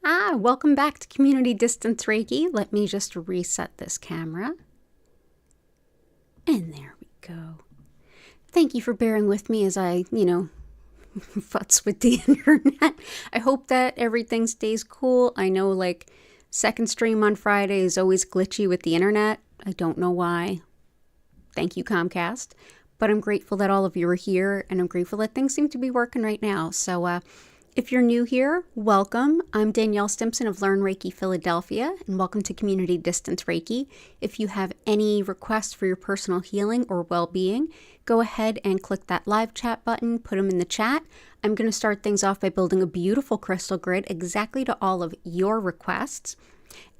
Welcome back to Community Distance Reiki. Let me just reset this camera. And there we go. Thank you for bearing with me as I, futz with the internet. I hope that everything stays cool. I know, second stream on Friday is always glitchy with the internet. I don't know why. Thank you, Comcast. But I'm grateful that all of you are here, and I'm grateful that things seem to be working right now. So, if you're new here, welcome. I'm Danielle Stimpson of Learn Reiki Philadelphia, and welcome to Community Distance Reiki. If you have any requests for your personal healing or well-being, go ahead and click that live chat button, put them in the chat. I'm going to start things off by building a beautiful crystal grid exactly to all of your requests.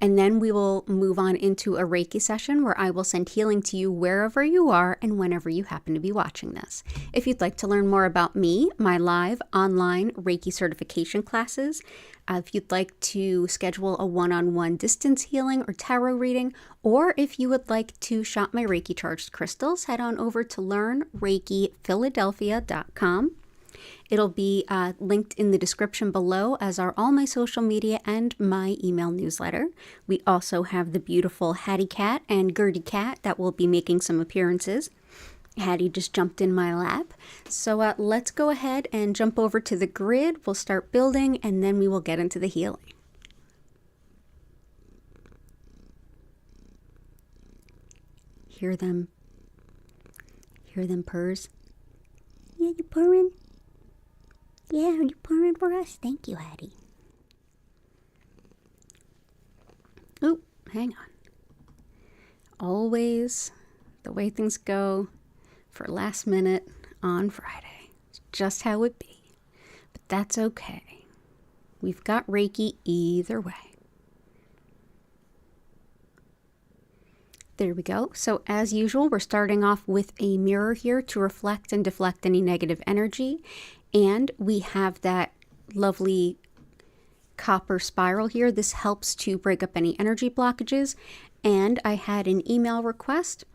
And then we will move on into a Reiki session where I will send healing to you wherever you are and whenever you happen to be watching this. If you'd like to learn more about me, my live online Reiki certification classes, if you'd like to schedule a one-on-one distance healing or tarot reading, or if you would like to shop my Reiki charged crystals, head on over to learnreikiphiladelphia.com. It'll be linked in the description below, as are all my social media and my email newsletter. We also have the beautiful Hattie Cat and Gertie Cat that will be making some appearances. Hattie just jumped in my lap. So let's go ahead and jump over to the grid. We'll start building and then we will get into the healing. Hear them purrs? Yeah, you purring? Yeah, are you pouring for us? Thank you, Hattie. Oh, hang on. Always the way things go for last minute on Friday. It's just how it be. But that's okay. We've got Reiki either way. There we go. So as usual, we're starting off with a mirror here to reflect and deflect any negative energy. And we have that lovely copper spiral here. This helps to break up any energy blockages. And I had an email request.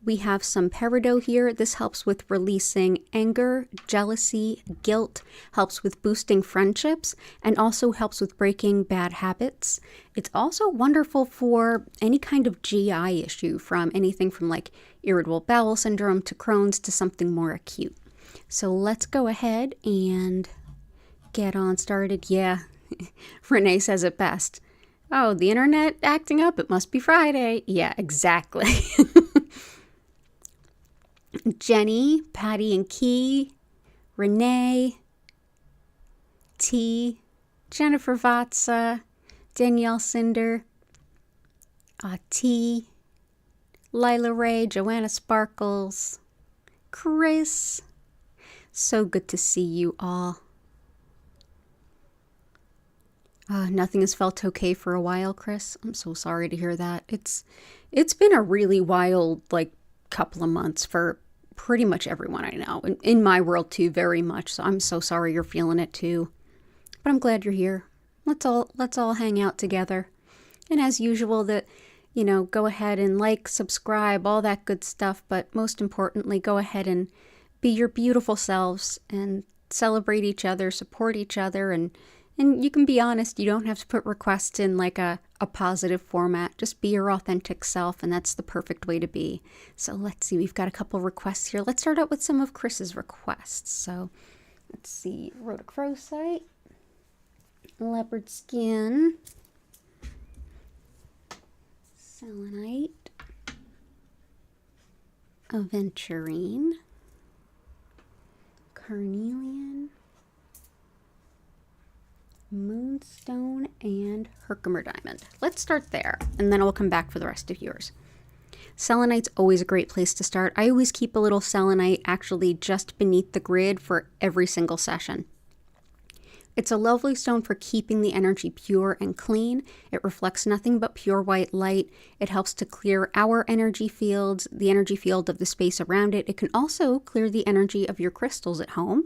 We have some peridot here. This helps with releasing anger, jealousy, guilt, helps with boosting friendships, and also helps with breaking bad habits. It's also wonderful for any kind of GI issue, from anything from irritable bowel syndrome to Crohn's to something more acute. So let's go ahead and get on started. Yeah, Renee says it best. Oh, the internet acting up, it must be Friday. Yeah, exactly. Jenny, Patty and Key, Renee, T, Jennifer Vatsa, Danielle Cinder, T, Lila Ray, Joanna Sparkles, Chris. So good to see you all. Nothing has felt okay for a while, Chris. I'm so sorry to hear that. It's been a really wild, couple of months for pretty much everyone I know. And in my world, too, very much. So I'm so sorry you're feeling it, too. But I'm glad you're here. Let's all hang out together. And as usual, go ahead and subscribe, all that good stuff. But most importantly, go ahead and be your beautiful selves and celebrate each other, support each other, and you can be honest. You don't have to put requests in a positive format. Just be your authentic self, and that's the perfect way to be. So let's see, we've got a couple requests here. Let's start out with some of Chris's requests. So let's see, rhodochrosite, leopard skin, selenite, aventurine, carnelian, moonstone, and Herkimer diamond. Let's start there, and then I'll come back for the rest of yours. Selenite's always a great place to start. I always keep a little selenite actually just beneath the grid for every single session. It's a lovely stone for keeping the energy pure and clean. It reflects nothing but pure white light. It helps to clear our energy fields, the energy field of the space around it. It can also clear the energy of your crystals at home.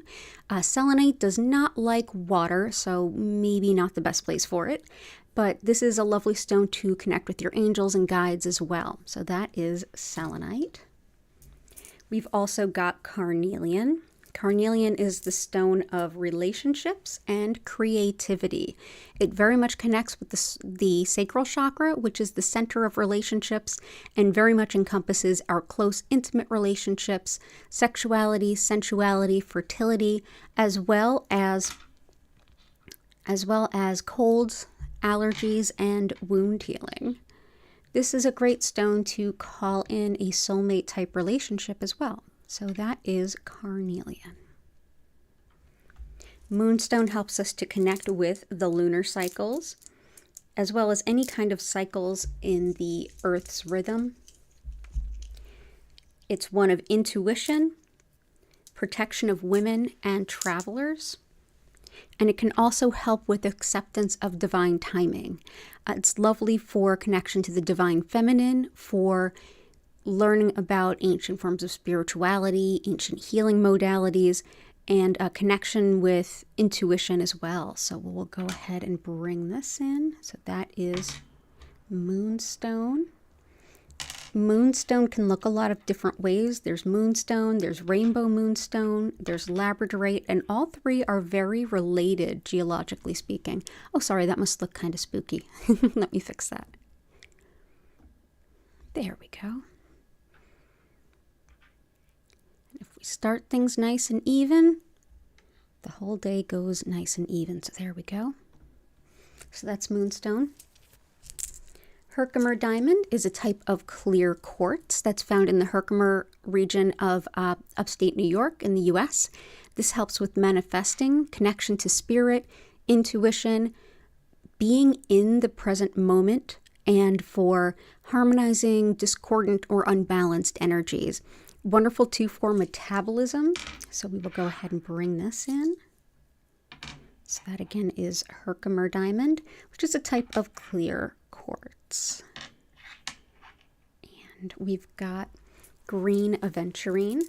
Selenite does not like water, so maybe not the best place for it. But this is a lovely stone to connect with your angels and guides as well. So that is selenite. We've also got carnelian. Carnelian is the stone of relationships and creativity. It very much connects with the sacral chakra, which is the center of relationships, and very much encompasses our close, intimate relationships, sexuality, sensuality, fertility, as well as colds, allergies, and wound healing. This is a great stone to call in a soulmate type relationship as well. So that is carnelian. Moonstone helps us to connect with the lunar cycles, as well as any kind of cycles in the Earth's rhythm. It's one of intuition, protection of women and travelers, and it can also help with acceptance of divine timing. It's lovely for connection to the divine feminine, for learning about ancient forms of spirituality, ancient healing modalities, and a connection with intuition as well. So we'll go ahead and bring this in. So that is moonstone. Moonstone can look a lot of different ways. There's moonstone, there's rainbow moonstone, there's labradorite, and all three are very related geologically speaking. Oh, sorry, that must look kind of spooky. Let me fix that. There we go. If we start things nice and even, the whole day goes nice and even. So there we go. So that's moonstone. Herkimer diamond is a type of clear quartz that's found in the Herkimer region of upstate New York in the US. This helps with manifesting, connection to spirit, intuition, being in the present moment, and for harmonizing discordant or unbalanced energies. Wonderful too for metabolism. So we will go ahead and bring this in. So that again is Herkimer diamond, which is a type of clear quartz. And we've got green aventurine.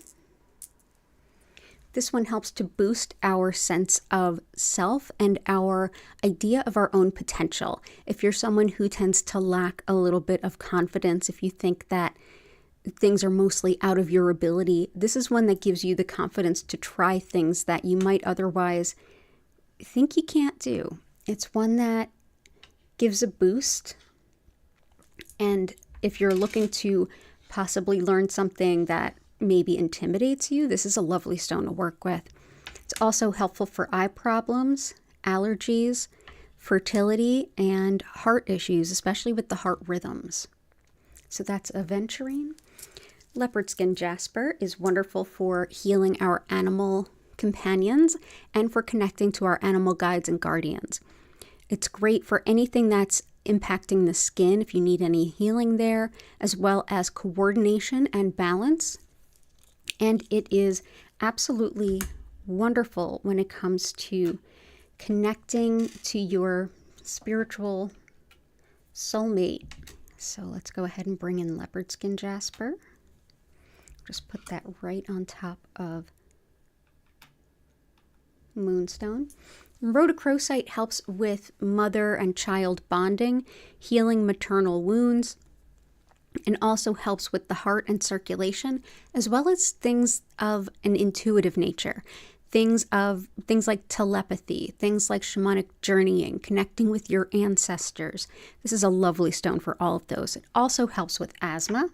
This one helps to boost our sense of self and our idea of our own potential. If you're someone who tends to lack a little bit of confidence, if you think that things are mostly out of your ability, this is one that gives you the confidence to try things that you might otherwise think you can't do. It's one that gives a boost. And if you're looking to possibly learn something that maybe intimidates you, this is a lovely stone to work with. It's also helpful for eye problems, allergies, fertility, and heart issues, especially with the heart rhythms. So that's aventurine. Leopard skin jasper is wonderful for healing our animal companions and for connecting to our animal guides and guardians. It's great for anything that's impacting the skin, if you need any healing there, as well as coordination and balance. And it is absolutely wonderful when it comes to connecting to your spiritual soulmate. So let's go ahead and bring in leopard skin jasper. Just put that right on top of moonstone. Rhodochrosite helps with mother and child bonding, healing maternal wounds, and also helps with the heart and circulation, as well as things of an intuitive nature. Things like telepathy, things like shamanic journeying, connecting with your ancestors. This is a lovely stone for all of those. It also helps with asthma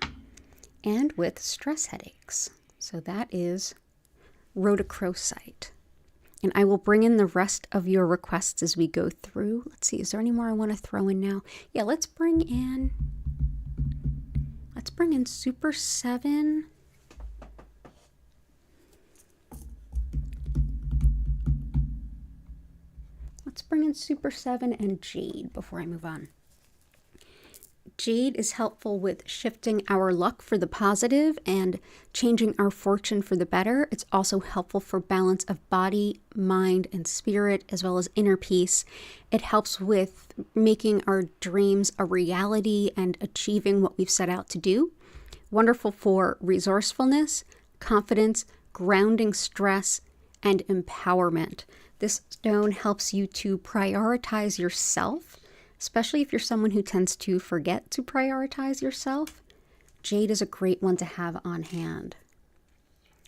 and with stress headaches. So that is rhodochrosite. And I will bring in the rest of your requests as we go through. Let's see, is there any more I want to throw in now? Yeah, let's bring in Super 7. Let's bring in Super 7 and Jade before I move on. Jade is helpful with shifting our luck for the positive and changing our fortune for the better. It's also helpful for balance of body, mind, and spirit, as well as inner peace. It helps with making our dreams a reality and achieving what we've set out to do. Wonderful for resourcefulness, confidence, grounding stress, and empowerment. This stone helps you to prioritize yourself, especially if you're someone who tends to forget to prioritize yourself. Jade is a great one to have on hand.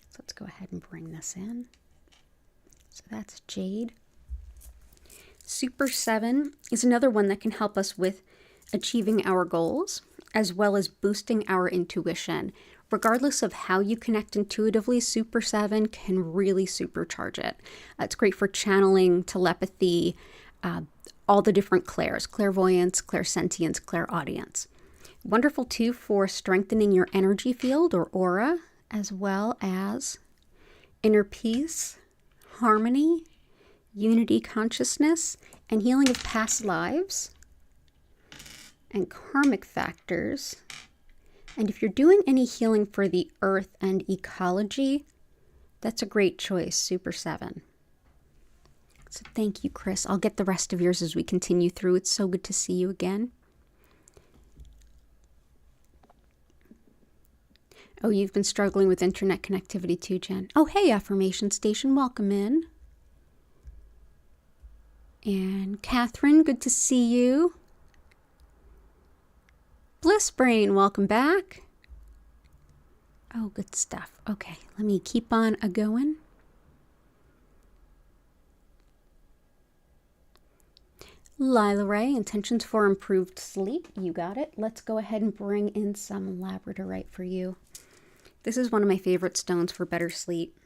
So let's go ahead and bring this in. So that's jade. Super 7 is another one that can help us with achieving our goals, as well as boosting our intuition. Regardless of how you connect intuitively, Super 7 can really supercharge it. It's great for channeling, telepathy, all the different clairs, clairvoyance, clairsentience, clairaudience. Wonderful too for strengthening your energy field or aura, as well as inner peace, harmony, unity consciousness, and healing of past lives and karmic factors. And if you're doing any healing for the earth and ecology, that's a great choice, Super 7. So thank you, Chris. I'll get the rest of yours as we continue through. It's so good to see you again. Oh, you've been struggling with internet connectivity too, Jen. Oh, hey, Affirmation Station, welcome in. And Catherine, good to see you. Bliss Brain, welcome back. Oh, good stuff. Okay, let me keep on a-going. Lila Ray, intentions for improved sleep. You got it. Let's go ahead and bring in some labradorite for you. This is one of my favorite stones for better sleep.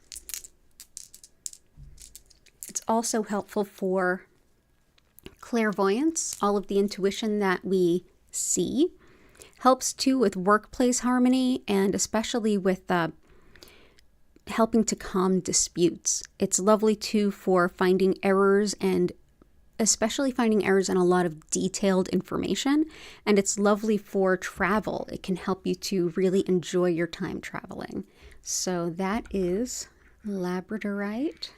It's also helpful for clairvoyance, all of the intuition that we see. Helps too with workplace harmony and especially with helping to calm disputes. It's lovely too for finding errors and especially finding errors in a lot of detailed information. And it's lovely for travel. It can help you to really enjoy your time traveling. So that is labradorite.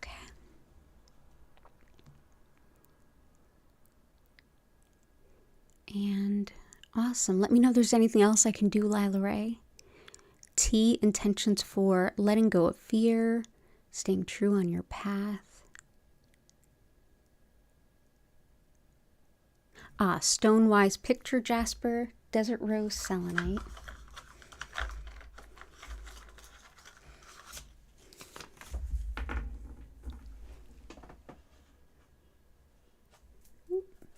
Okay. And awesome. Let me know if there's anything else I can do, Lila Ray. T, intentions for letting go of fear, staying true on your path. Stonewise picture jasper, desert rose selenite.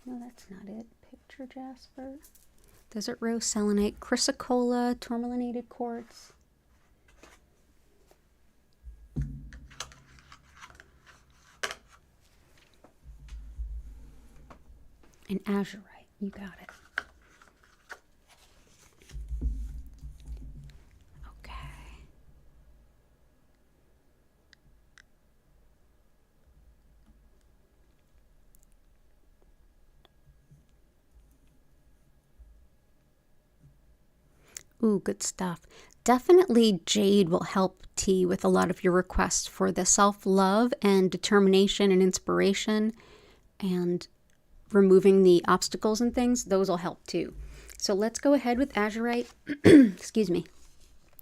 No, that's not it. Picture jasper. Desert rose selenite, chrysocolla, tourmalinated quartz. And azurite, you got it. Okay. Ooh, good stuff. Definitely jade will help T with a lot of your requests for the self-love and determination and inspiration and removing the obstacles and things. Those will help too. So let's go ahead with azurite. Excuse me.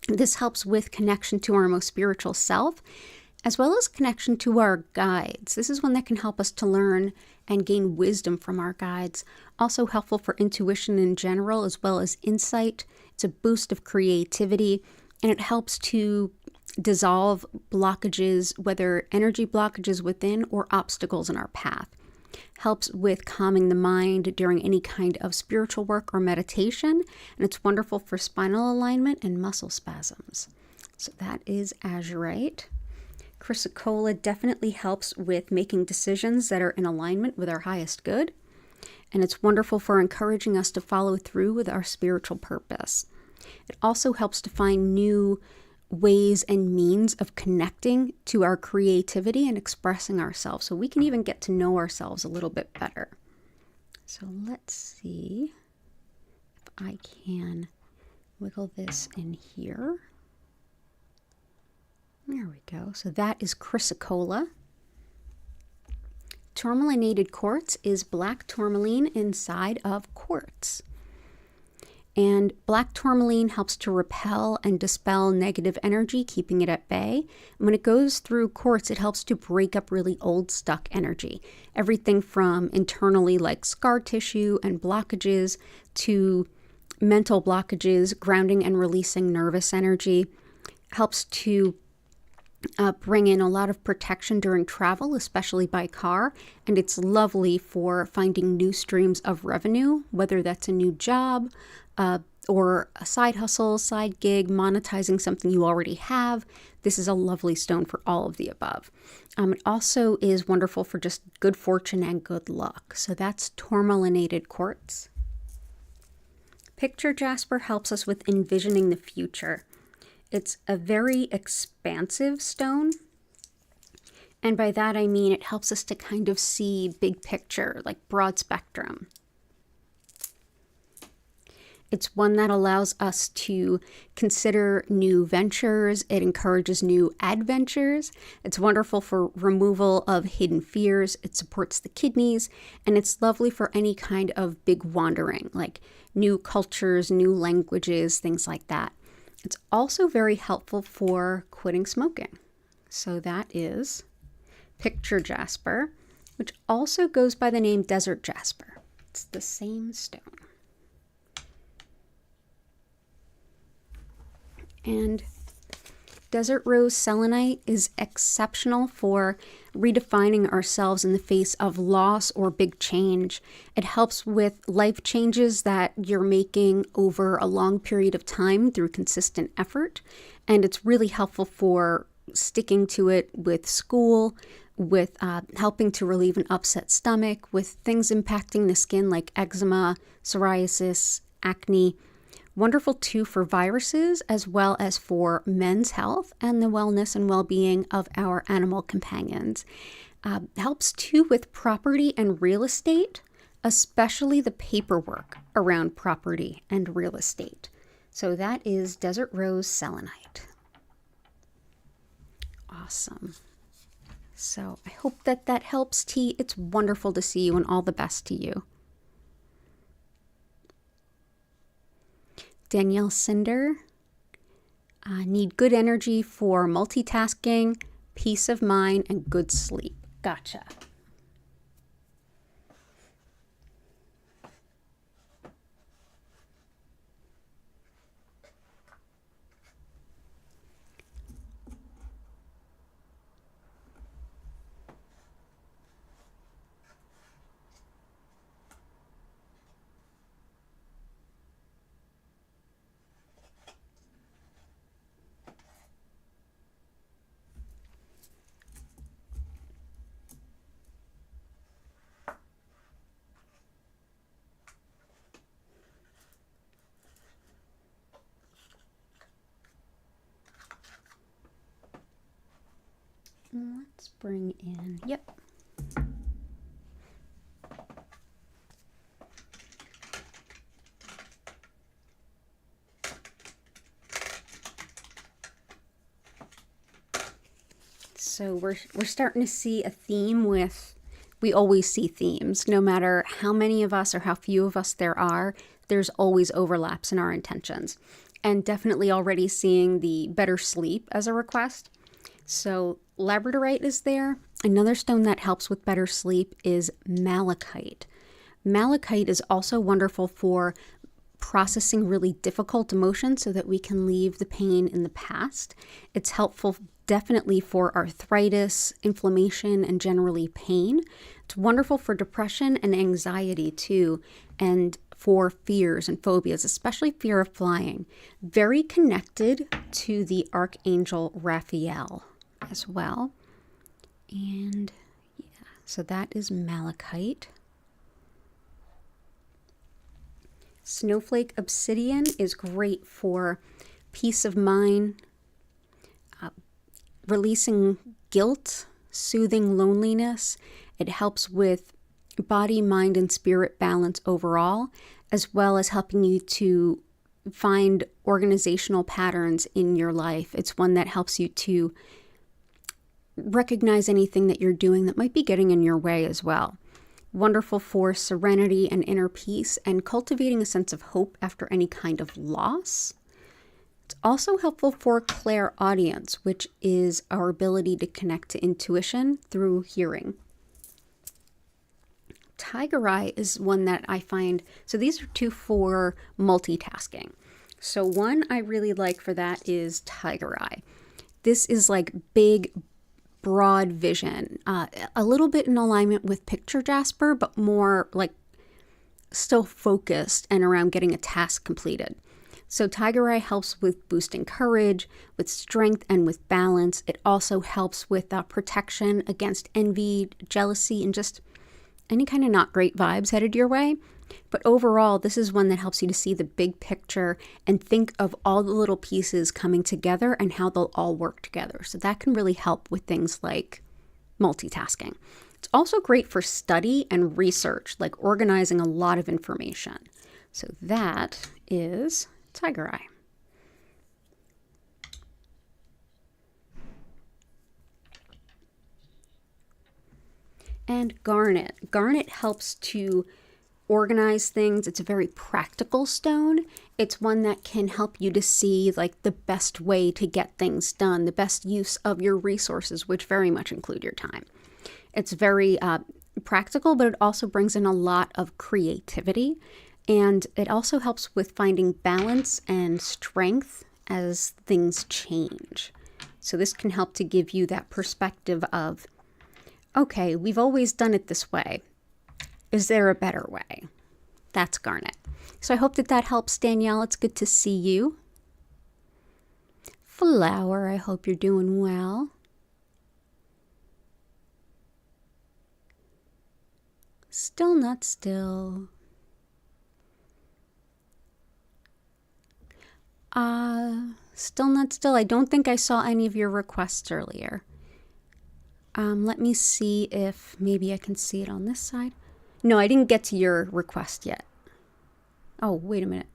This helps with connection to our most spiritual self, as well as connection to our guides. This is one that can help us to learn and gain wisdom from our guides. Also helpful for intuition in general, as well as insight. It's a boost of creativity, and it helps to dissolve blockages, whether energy blockages within or obstacles in our path. Helps with calming the mind during any kind of spiritual work or meditation, and it's wonderful for spinal alignment and muscle spasms. So that is azurite. Chrysocolla definitely helps with making decisions that are in alignment with our highest good. And it's wonderful for encouraging us to follow through with our spiritual purpose. It also helps to find new ways and means of connecting to our creativity and expressing ourselves, so we can even get to know ourselves a little bit better. So let's see if I can wiggle this in here. There we go. So that is chrysocolla. Tourmalinated quartz is black tourmaline inside of quartz. And black tourmaline helps to repel and dispel negative energy, keeping it at bay. And when it goes through quartz, it helps to break up really old, stuck energy. Everything from internally like scar tissue and blockages to mental blockages, grounding and releasing nervous energy. Helps to bring in a lot of protection during travel, especially by car. And it's lovely for finding new streams of revenue, whether that's a new job or a side hustle, side gig, monetizing something you already have. This is a lovely stone for all of the above. It also is wonderful for just good fortune and good luck. So that's tourmalinated quartz. Picture jasper helps us with envisioning the future. It's a very expansive stone. And by that I mean it helps us to kind of see big picture, like broad spectrum. It's one that allows us to consider new ventures. It encourages new adventures. It's wonderful for removal of hidden fears. It supports the kidneys, and it's lovely for any kind of big wandering, like new cultures, new languages, things like that. It's also very helpful for quitting smoking. So that is picture jasper, which also goes by the name desert jasper. It's the same stone. And desert rose selenite is exceptional for redefining ourselves in the face of loss or big change. It helps with life changes that you're making over a long period of time through consistent effort. And it's really helpful for sticking to it with school, with helping to relieve an upset stomach, with things impacting the skin like eczema, psoriasis, acne. Wonderful too for viruses as well as for men's health and the wellness and well-being of our animal companions. Helps too with property and real estate, especially the paperwork around property and real estate. So that is desert rose selenite. Awesome. So I hope that that helps, T. It's wonderful to see you and all the best to you. Danielle Cinder, need good energy for multitasking, peace of mind, and good sleep. Gotcha. Let's bring in, yep. So we're starting to see a theme with, we always see themes, no matter how many of us or how few of us there are, there's always overlaps in our intentions. And definitely already seeing the better sleep as a request. So labradorite is there. Another stone that helps with better sleep is malachite. Malachite is also wonderful for processing really difficult emotions so that we can leave the pain in the past. It's helpful definitely for arthritis, inflammation, and generally pain. It's wonderful for depression and anxiety too, and for fears and phobias, especially fear of flying. Very connected to the Archangel Raphael as well. And yeah, so that is malachite. Snowflake obsidian is great for peace of mind, releasing guilt, soothing loneliness. It helps with body, mind, and spirit balance overall, as well as helping you to find organizational patterns in your life. It's one that helps you to recognize anything that you're doing that might be getting in your way as well. Wonderful for serenity and inner peace and cultivating a sense of hope after any kind of loss. It's also helpful for clairaudience, which is our ability to connect to intuition through hearing. Tiger Eye is one that I find, so these are two for multitasking. So one I really like for that is Tiger Eye. This is like big, broad vision, a little bit in alignment with Picture Jasper, but more like still focused and around getting a task completed. So Tiger Eye helps with boosting courage, with strength, and with balance. It also helps with protection against envy, jealousy, and just any kind of not great vibes headed your way. But overall, this is one that helps you to see the big picture and think of all the little pieces coming together and how they'll all work together. So that can really help with things like multitasking. It's also great for study and research, like organizing a lot of information. So that is Tiger Eye. And Garnet. Garnet helps to organize things. It's a very practical stone. It's one that can help you to see like the best way to get things done, the best use of your resources, which very much include your time. It's very practical, but it also brings in a lot of creativity. And it also helps with finding balance and strength as things change. So this can help to give you that perspective of, okay, we've always done it this way. Is there a better way? That's Garnet. So I hope that that helps, Danielle. It's good to see you. Flower, I hope you're doing well. Still not still. Still not still. I don't think I saw any of your requests earlier. Let me see if maybe I can see it on this side. No, I didn't get to your request yet. Oh, wait a minute.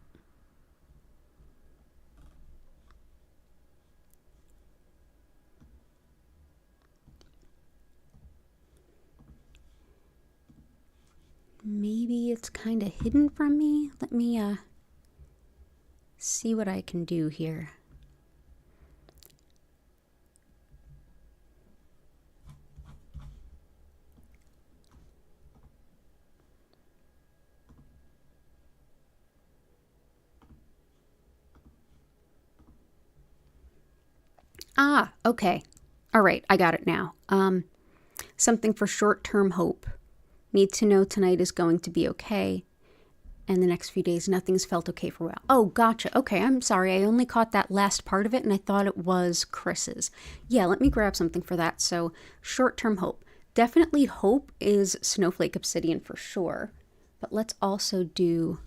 Maybe it's kind of hidden from me. Let me see what I can do here. Okay. All right, I got it now. Something for short-term hope. Need to know tonight is going to be okay. And the next few days, nothing's felt okay for a while. Oh, gotcha. Okay, I'm sorry. I only caught that last part of it, and I thought it was Chris's. Yeah, let me grab something for that. So, short-term hope. Definitely hope is Snowflake Obsidian for sure. But let's also do...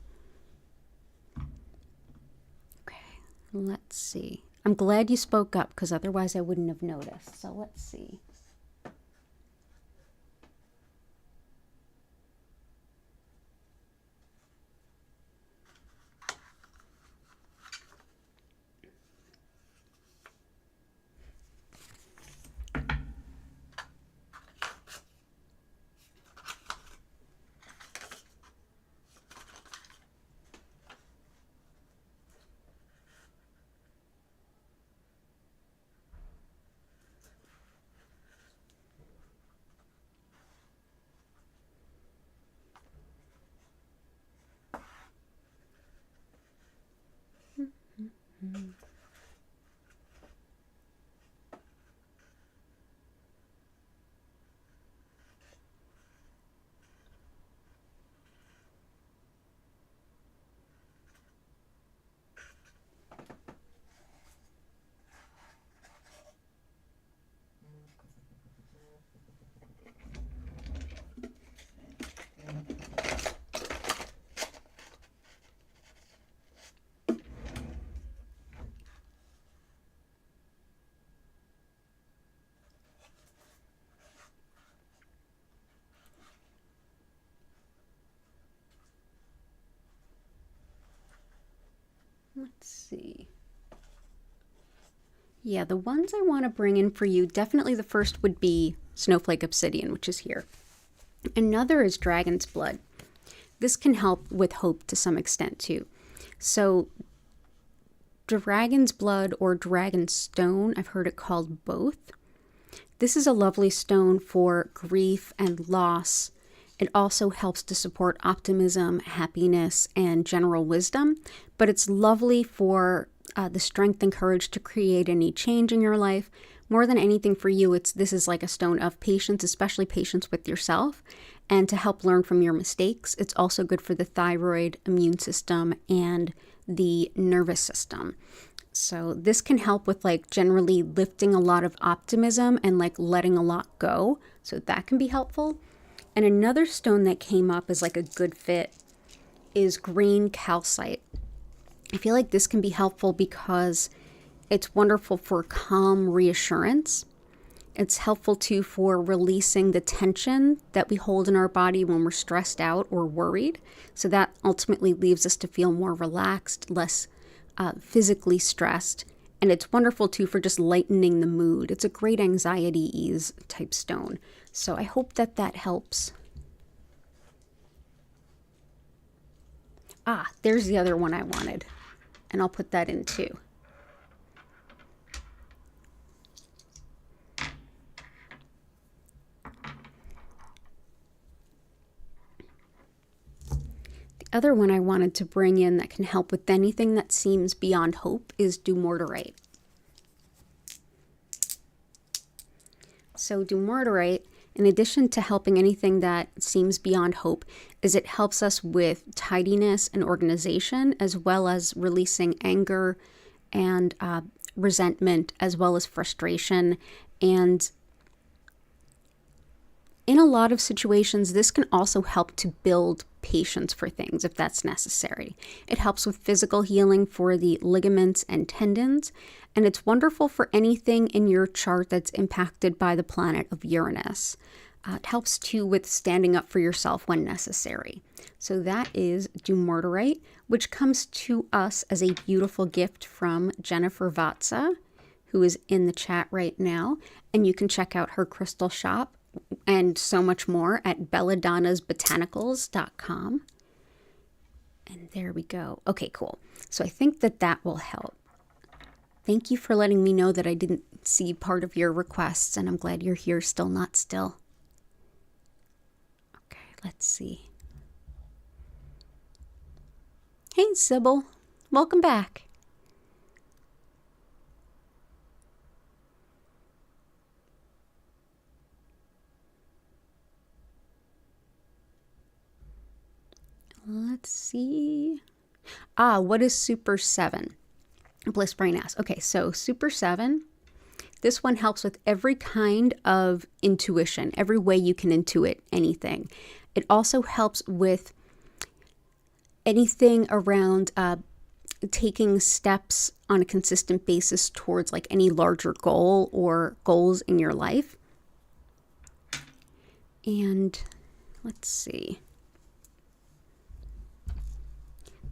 Okay, let's see. I'm glad you spoke up, because otherwise I wouldn't have noticed. So, let's see. Let's see. Yeah, the ones I want to bring in for you, definitely the first would be Snowflake Obsidian, which is here. Another is Dragon's Blood. This can help with hope to some extent too. So Dragon's Blood or Dragon Stone, I've heard it called both. This is a lovely stone for grief and loss. It also helps to support optimism, happiness, and general wisdom, but it's lovely for the strength and courage to create any change in your life. More than anything for you, this is like a stone of patience, especially patience with yourself, and to help learn from your mistakes. It's also good for the thyroid, immune system, and the nervous system. So this can help with like generally lifting a lot of optimism and like letting a lot go. So that can be helpful. And another stone that came up as like a good fit is green calcite. I feel like this can be helpful because it's wonderful for calm reassurance. It's helpful too for releasing the tension that we hold in our body when we're stressed out or worried. So that ultimately leaves us to feel more relaxed, less physically stressed. And it's wonderful too for just lightening the mood. It's a great anxiety ease type stone. So I hope that helps. There's the other one I wanted. And I'll put that in too. The other one I wanted to bring in that can help with anything that seems beyond hope is dumortierite. So dumortierite, in addition to helping anything that seems beyond hope, is it helps us with tidiness and organization, as well as releasing anger and resentment, as well as frustration. And in a lot of situations, this can also help to build patience for things if that's necessary. It helps with physical healing for the ligaments and tendons, and it's wonderful for anything in your chart that's impacted by the planet of Uranus. It helps too with standing up for yourself when necessary. So that is dumortierite, which comes to us as a beautiful gift from Jennifer Vatsa, who is in the chat right now, and you can check out her crystal shop and so much more at belladonnasbotanicals.com. And there we go. Okay, cool. So I think that will help. Thank you for letting me know that I didn't see part of your requests, and I'm glad you're here still, not still. Okay, let's see. Hey, Sybil. Welcome back. Let's see. What is Super 7? Bliss Brain asks. Okay, so Super 7, this one helps with every kind of intuition, every way you can intuit anything. It also helps with anything around taking steps on a consistent basis towards like any larger goal or goals in your life. And let's see.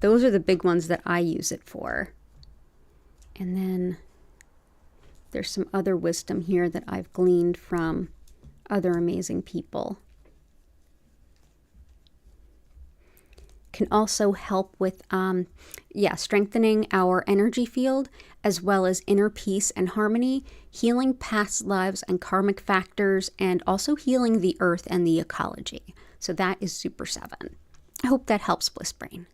Those are the big ones that I use it for. And then there's some other wisdom here that I've gleaned from other amazing people. Can also help with, strengthening our energy field, as well as inner peace and harmony, healing past lives and karmic factors, and also healing the earth and the ecology. So that is Super 7. I hope that helps, Bliss Brain.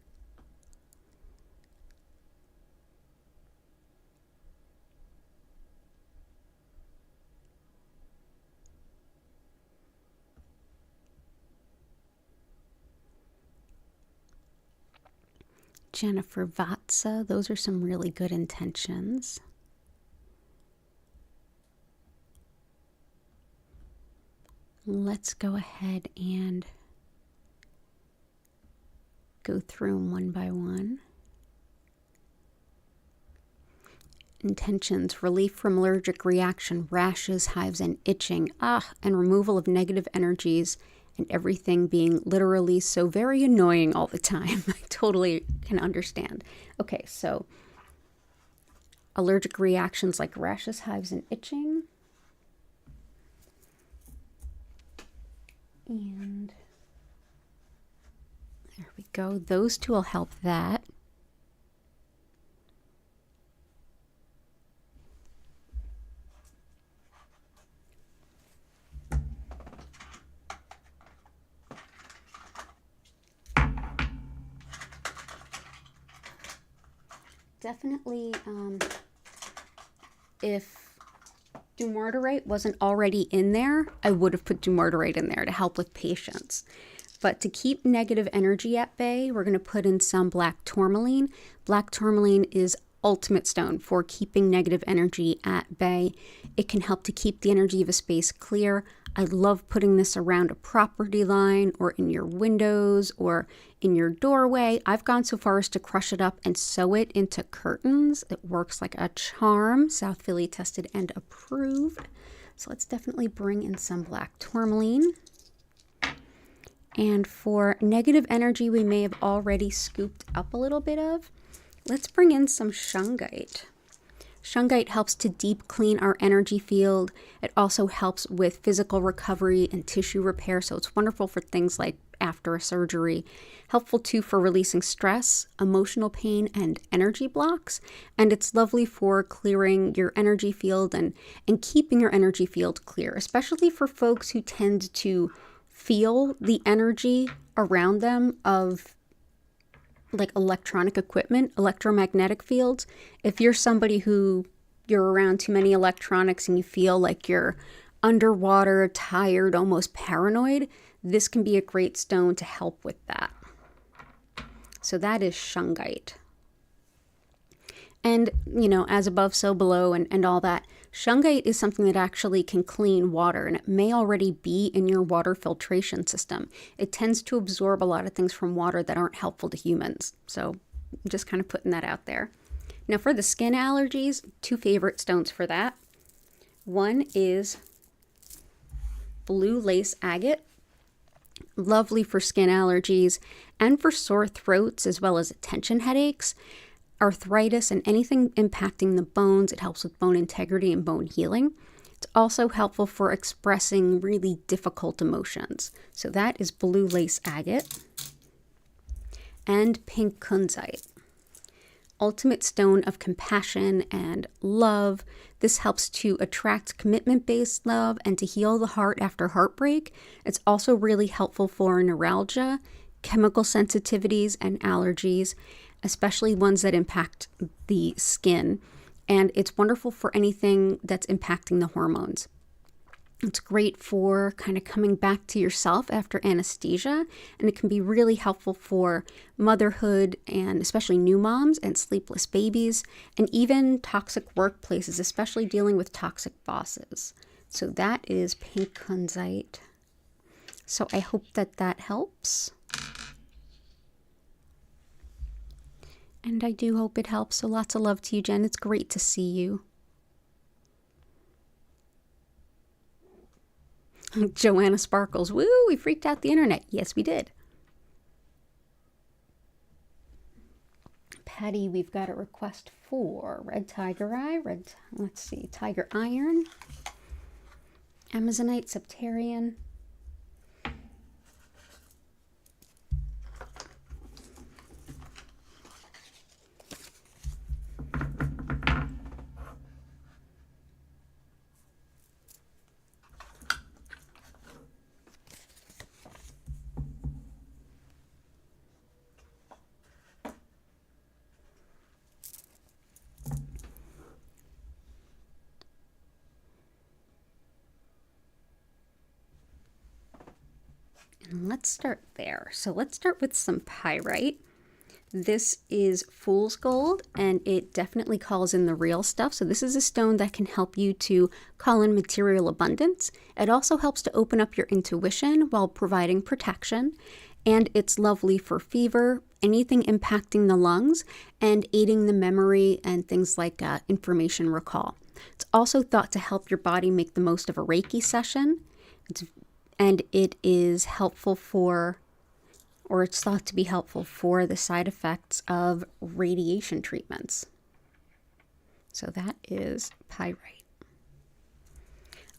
Jennifer Vatsa, those are some really good intentions. Let's go ahead and go through them one by one. Intentions: relief from allergic reaction, rashes, hives, and itching, and removal of negative energies and everything being literally so very annoying all the time. I totally can understand. Okay, so allergic reactions like rashes, hives, and itching. And there we go. Those two will help that. definitely, if dumortierite wasn't already in there, I would have put dumortierite in there to help with patience. But to keep negative energy at bay, we're going to put in some black tourmaline. Black tourmaline is ultimate stone for keeping negative energy at bay. It can help to keep the energy of a space clear. I love putting this around a property line or in your windows or in your doorway. I've gone so far as to crush it up and sew it into curtains. It works like a charm. South Philly tested and approved. So let's definitely bring in some black tourmaline. And for negative energy we may have already scooped up a little bit of, let's bring in some shungite. Shungite helps to deep clean our energy field. It also helps with physical recovery and tissue repair, so it's wonderful for things like after a surgery. Helpful too for releasing stress, emotional pain, and energy blocks. And it's lovely for clearing your energy field and keeping your energy field clear, especially for folks who tend to feel the energy around them of like electronic equipment, electromagnetic fields. If you're somebody who you're around too many electronics and you feel like you're underwater, tired, almost paranoid, this can be a great stone to help with that. So that is shungite. And, you know, as above, so below, and all that. Shungite is something that actually can clean water, and it may already be in your water filtration system. It tends to absorb a lot of things from water that aren't helpful to humans. So I'm just kind of putting that out there. Now for the skin allergies, two favorite stones for that. One is blue lace agate. Lovely for skin allergies and for sore throats as well as tension headaches, arthritis, and anything impacting the bones. It helps with bone integrity and bone healing. It's also helpful for expressing really difficult emotions. So that is blue lace agate. And pink kunzite. Ultimate stone of compassion and love. This helps to attract commitment-based love and to heal the heart after heartbreak. It's also really helpful for neuralgia, chemical sensitivities, and allergies, especially ones that impact the skin. And it's wonderful for anything that's impacting the hormones. It's great for kind of coming back to yourself after anesthesia, and it can be really helpful for motherhood and especially new moms and sleepless babies, and even toxic workplaces, especially dealing with toxic bosses. So that is pink kunzite. So I hope that that helps. And I do hope it helps. So lots of love to you, Jen. It's great to see you. Joanna Sparkles. Woo, we freaked out the internet. Yes, we did. Patty, we've got a request for red tiger eye, let's see, tiger iron, Amazonite, septarian, and let's start there. So let's start with some pyrite. This is fool's gold, and it definitely calls in the real stuff. So this is a stone that can help you to call in material abundance. It also helps to open up your intuition while providing protection. And it's lovely for fever, anything impacting the lungs, and aiding the memory and things like information recall. It's also thought to help your body make the most of a Reiki session. And it is helpful for, or it's thought to be helpful for the side effects of radiation treatments. So that is pyrite.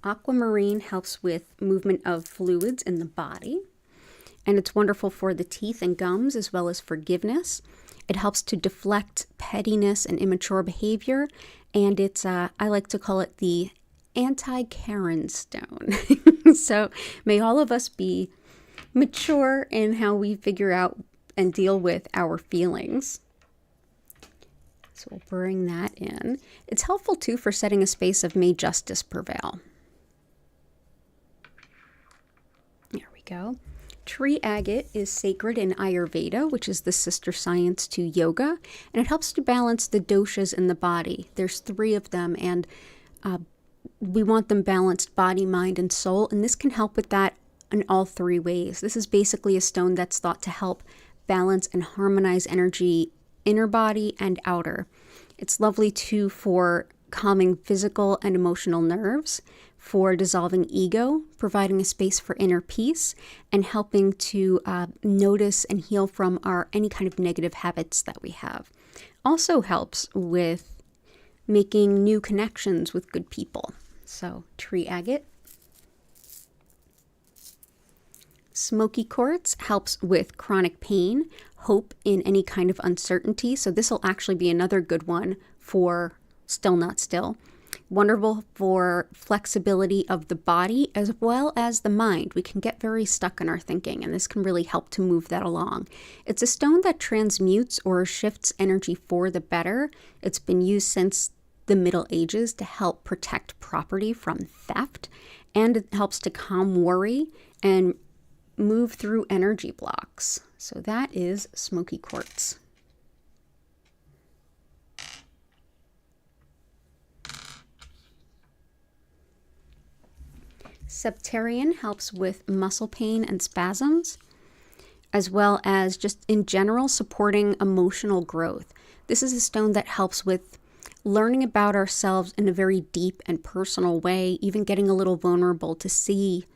Aquamarine helps with movement of fluids in the body. And it's wonderful for the teeth and gums as well as forgiveness. It helps to deflect pettiness and immature behavior. And it's, I like to call it the anti-Karen stone. So may all of us be mature in how we figure out and deal with our feelings. So we'll bring that in. It's helpful too for setting a space of may justice prevail. There we go. Tree agate is sacred in Ayurveda, which is the sister science to yoga, and it helps to balance the doshas in the body. There's 3 of them, and we want them balanced body, mind, and soul, and this can help with that in all 3 ways. This is basically a stone that's thought to help balance and harmonize energy, inner body and outer. It's lovely too for calming physical and emotional nerves, for dissolving ego, providing a space for inner peace, and helping to notice and heal from any kind of negative habits that we have. Also helps with making new connections with good people. So, tree agate. Smoky quartz helps with chronic pain, hope in any kind of uncertainty. So this will actually be another good one for still not still. Wonderful for flexibility of the body as well as the mind. We can get very stuck in our thinking, and this can really help to move that along. It's a stone that transmutes or shifts energy for the better. It's been used since the Middle Ages to help protect property from theft, and it helps to calm worry and move through energy blocks. So that is smoky quartz. Septarian helps with muscle pain and spasms, as well as just in general supporting emotional growth. This is a stone that helps with learning about ourselves in a very deep and personal way, even getting a little vulnerable to see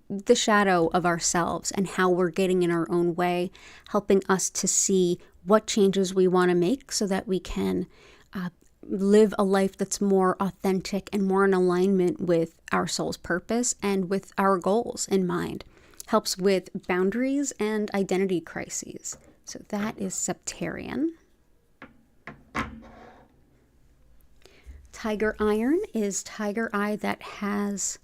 the shadow of ourselves and how we're getting in our own way, helping us to see what changes we want to make so that we can live a life that's more authentic and more in alignment with our soul's purpose and with our goals in mind. Helps with boundaries and identity crises. So that is Septarian. Tiger iron is tiger eye that has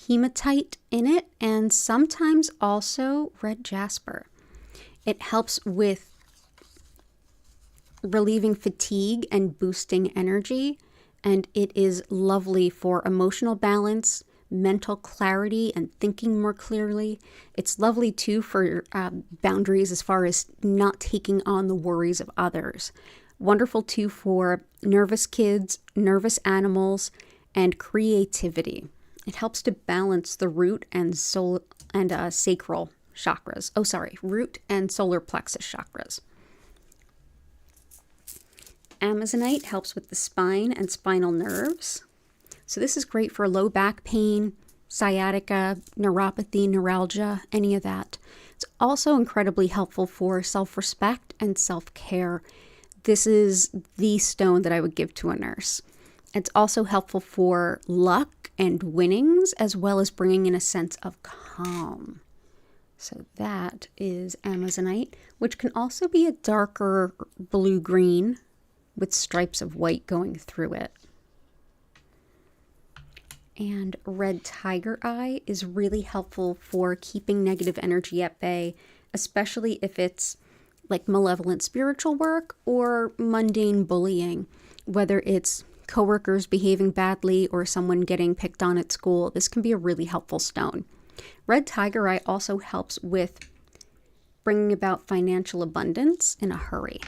hematite in it and sometimes also red jasper. It helps with relieving fatigue and boosting energy, and it is lovely for emotional balance, mental clarity, and thinking more clearly. It's lovely too for boundaries as far as not taking on the worries of others. Wonderful too for nervous kids, nervous animals, and creativity. It helps to balance the root and sacral chakras. Root and solar plexus chakras. Amazonite helps with the spine and spinal nerves. So this is great for low back pain, sciatica, neuropathy, neuralgia, any of that. It's also incredibly helpful for self-respect and self-care. This is the stone that I would give to a nurse. It's also helpful for luck and winnings, as well as bringing in a sense of calm. So that is Amazonite, which can also be a darker blue-green with stripes of white going through it. And red tiger eye is really helpful for keeping negative energy at bay, especially if it's like malevolent spiritual work or mundane bullying, whether it's coworkers behaving badly or someone getting picked on at school. This can be a really helpful stone. Red tiger eye also helps with bringing about financial abundance in a hurry.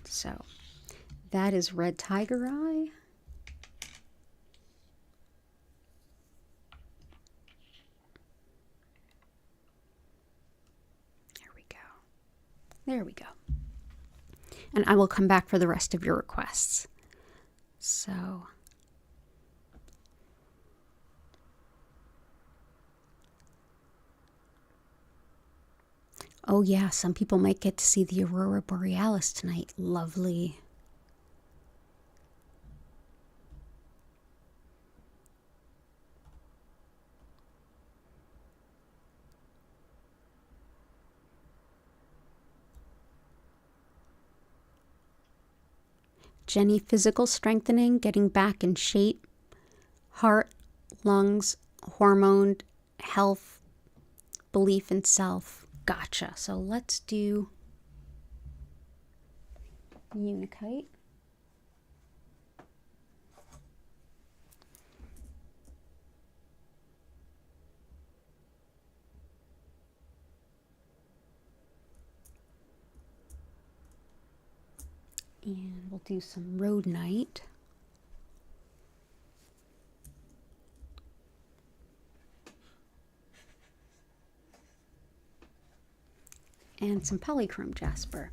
So that is red tiger eye. There we go. And I will come back for the rest of your requests. So, oh yeah, some people might get to see the Aurora Borealis tonight. Lovely. Jenny, physical strengthening, getting back in shape, heart, lungs, hormone, health, belief in self. Gotcha. So let's do Unikite. And we'll do some rhodonite. And some polychrome jasper.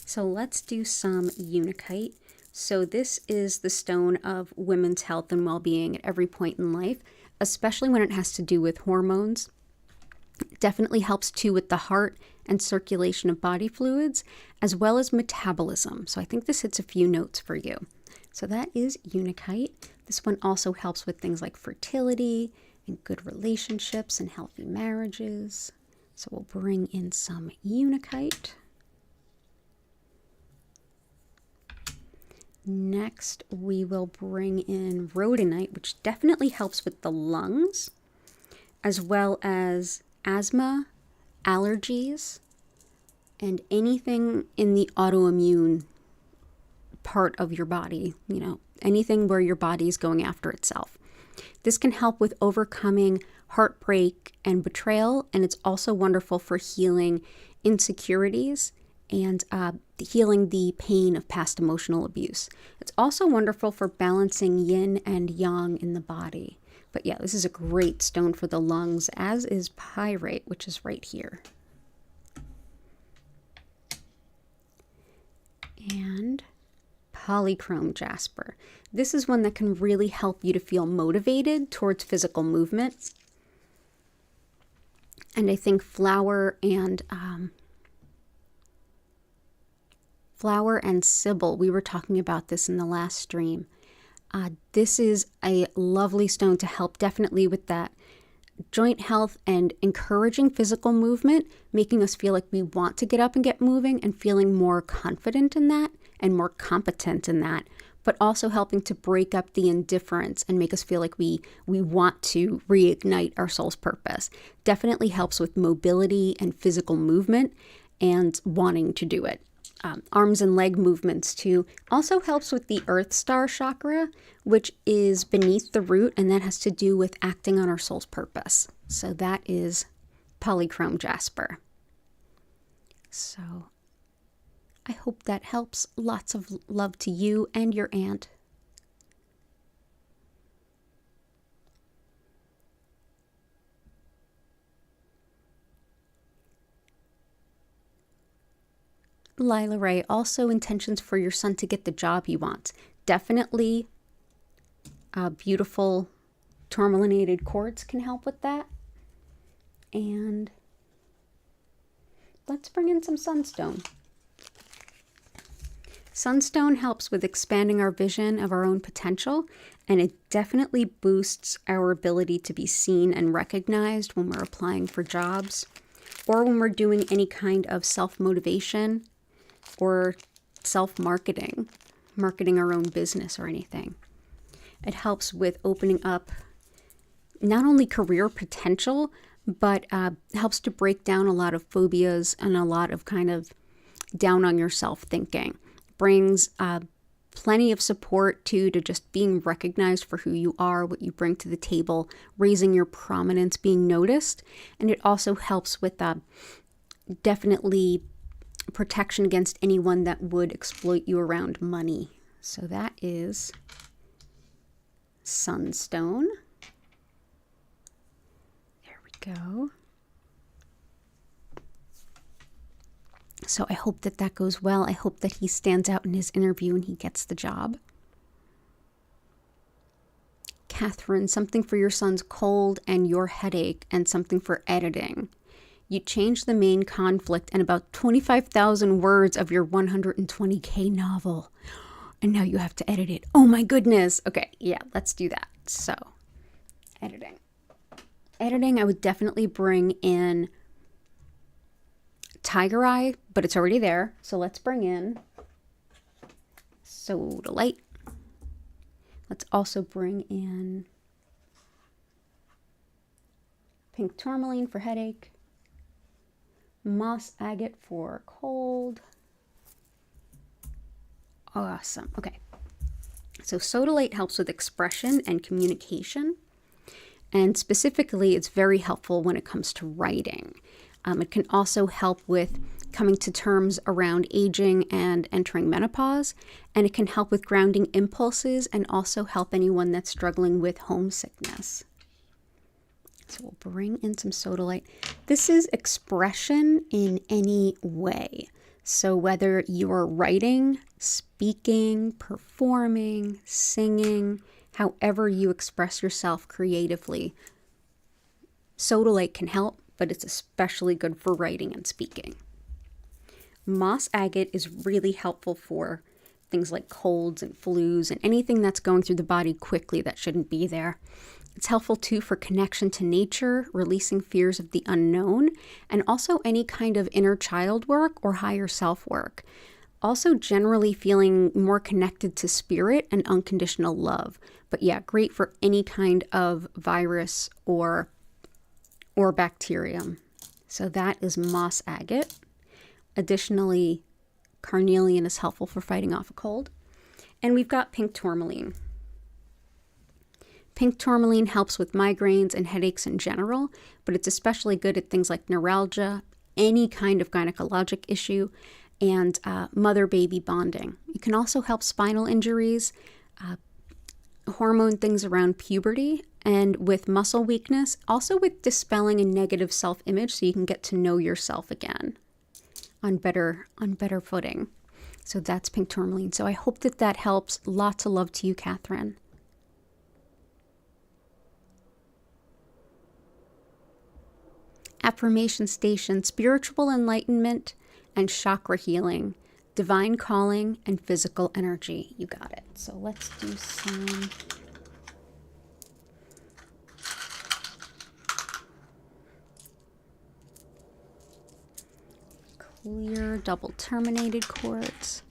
So let's do some unakite. So this is the stone of women's health and well-being at every point in life, especially when it has to do with hormones. It definitely helps too with the heart and circulation of body fluids, as well as metabolism. So I think this hits a few notes for you. So that is unakite. This one also helps with things like fertility and good relationships and healthy marriages. So we'll bring in some unakite. Next, we will bring in rhodonite, which definitely helps with the lungs, as well as asthma, allergies, and anything in the autoimmune part of your body, anything where your body is going after itself. This can help with overcoming heartbreak and betrayal, and it's also wonderful for healing insecurities and healing the pain of past emotional abuse. It's also wonderful for balancing yin and yang in the body. But yeah, this is a great stone for the lungs, as is pyrite, which is right here. And polychrome jasper. This is one that can really help you to feel motivated towards physical movement. And I think flower and Sybil, we were talking about this in the last stream. This is a lovely stone to help definitely with that joint health and encouraging physical movement, making us feel like we want to get up and get moving and feeling more confident in that and more competent in that, but also helping to break up the indifference and make us feel like we want to reignite our soul's purpose. Definitely helps with mobility and physical movement and wanting to do it. Arms and leg movements too. Also helps with the Earth Star chakra, which is beneath the root, and that has to do with acting on our soul's purpose. So that is polychrome jasper. So I hope that helps. Lots of love to you and your aunt. Lila Ray, also intentions for your son to get the job he wants. Definitely beautiful tourmalinated quartz can help with that. And let's bring in some sunstone. Sunstone helps with expanding our vision of our own potential, and it definitely boosts our ability to be seen and recognized when we're applying for jobs or when we're doing any kind of self-motivation or self-marketing, marketing our own business or anything. It helps with opening up not only career potential, but helps to break down a lot of phobias and a lot of kind of down on yourself thinking. Brings plenty of support to just being recognized for who you are, what you bring to the table, raising your prominence, being noticed. And it also helps with definitely protection against anyone that would exploit you around money. So that is sunstone. There we go. So I hope that goes well. I hope that he stands out in his interview and he gets the job. Catherine, something for your son's cold and your headache and something for editing. You changed the main conflict and about 25,000 words of your 120K novel. And now you have to edit it. Oh my goodness. Okay, yeah, let's do that. So, editing. Editing, I would definitely bring in Tiger Eye, but it's already there. So let's bring in Sodalite. Let's also bring in Pink Tourmaline for headache. Moss agate for cold. Awesome. Okay. So sodalite helps with expression and communication. And specifically, it's very helpful when it comes to writing. It can also help with coming to terms around aging and entering menopause, and it can help with grounding impulses and also help anyone that's struggling with homesickness. So we'll bring in some sodalite. This is expression in any way. So whether you're writing, speaking, performing, singing, however you express yourself creatively, sodalite can help, but it's especially good for writing and speaking. Moss agate is really helpful for things like colds and flus and anything that's going through the body quickly that shouldn't be there. It's helpful too for connection to nature, releasing fears of the unknown, and also any kind of inner child work or higher self work. Also generally feeling more connected to spirit and unconditional love. But yeah, great for any kind of virus or bacterium. So that is moss agate. Additionally, carnelian is helpful for fighting off a cold. And we've got pink tourmaline. Pink tourmaline helps with migraines and headaches in general, but it's especially good at things like neuralgia, any kind of gynecologic issue, and mother-baby bonding. It can also help spinal injuries, hormone things around puberty, and with muscle weakness, also with dispelling a negative self-image so you can get to know yourself again on better footing. So that's pink tourmaline. So I hope that helps. Lots of love to you, Catherine. Affirmation station, spiritual enlightenment and chakra healing, divine calling and physical energy. You got it. So let's do some clear double terminated quartz.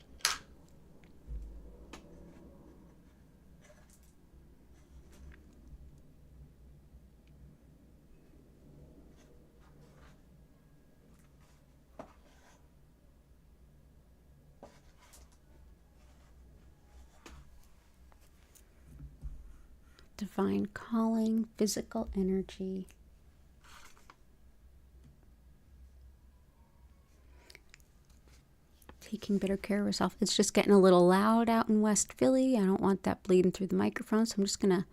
Divine calling, physical energy. Taking better care of yourself. It's just getting a little loud out in West Philly. I don't want that bleeding through the microphone, so I'm just going to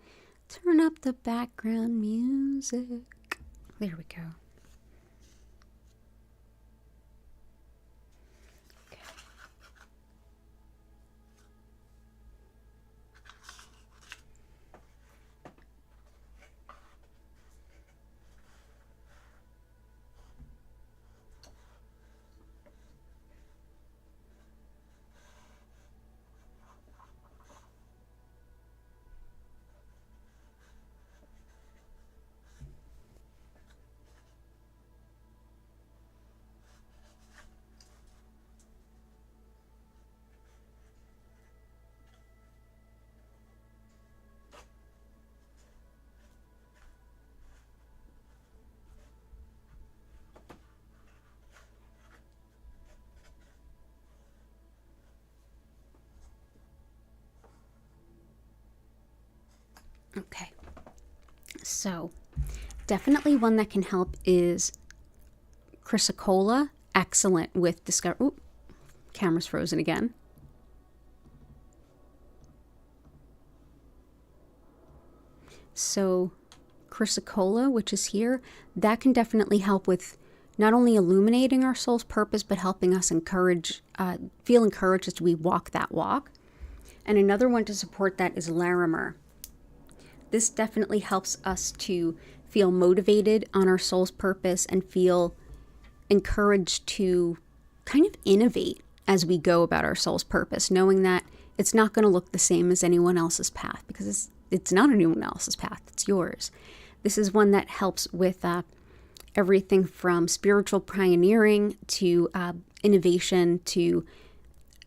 turn up the background music. There we go. Okay, so definitely one that can help is chrysocolla. Excellent with discovery. Oop, camera's frozen again. So chrysocolla, which is here, that can definitely help with not only illuminating our soul's purpose, but helping us feel encouraged as we walk that walk. And another one to support that is Larimer. This definitely helps us to feel motivated on our soul's purpose and feel encouraged to kind of innovate as we go about our soul's purpose, knowing that it's not going to look the same as anyone else's path, because it's not anyone else's path, it's yours. This is one that helps with everything from spiritual pioneering to innovation to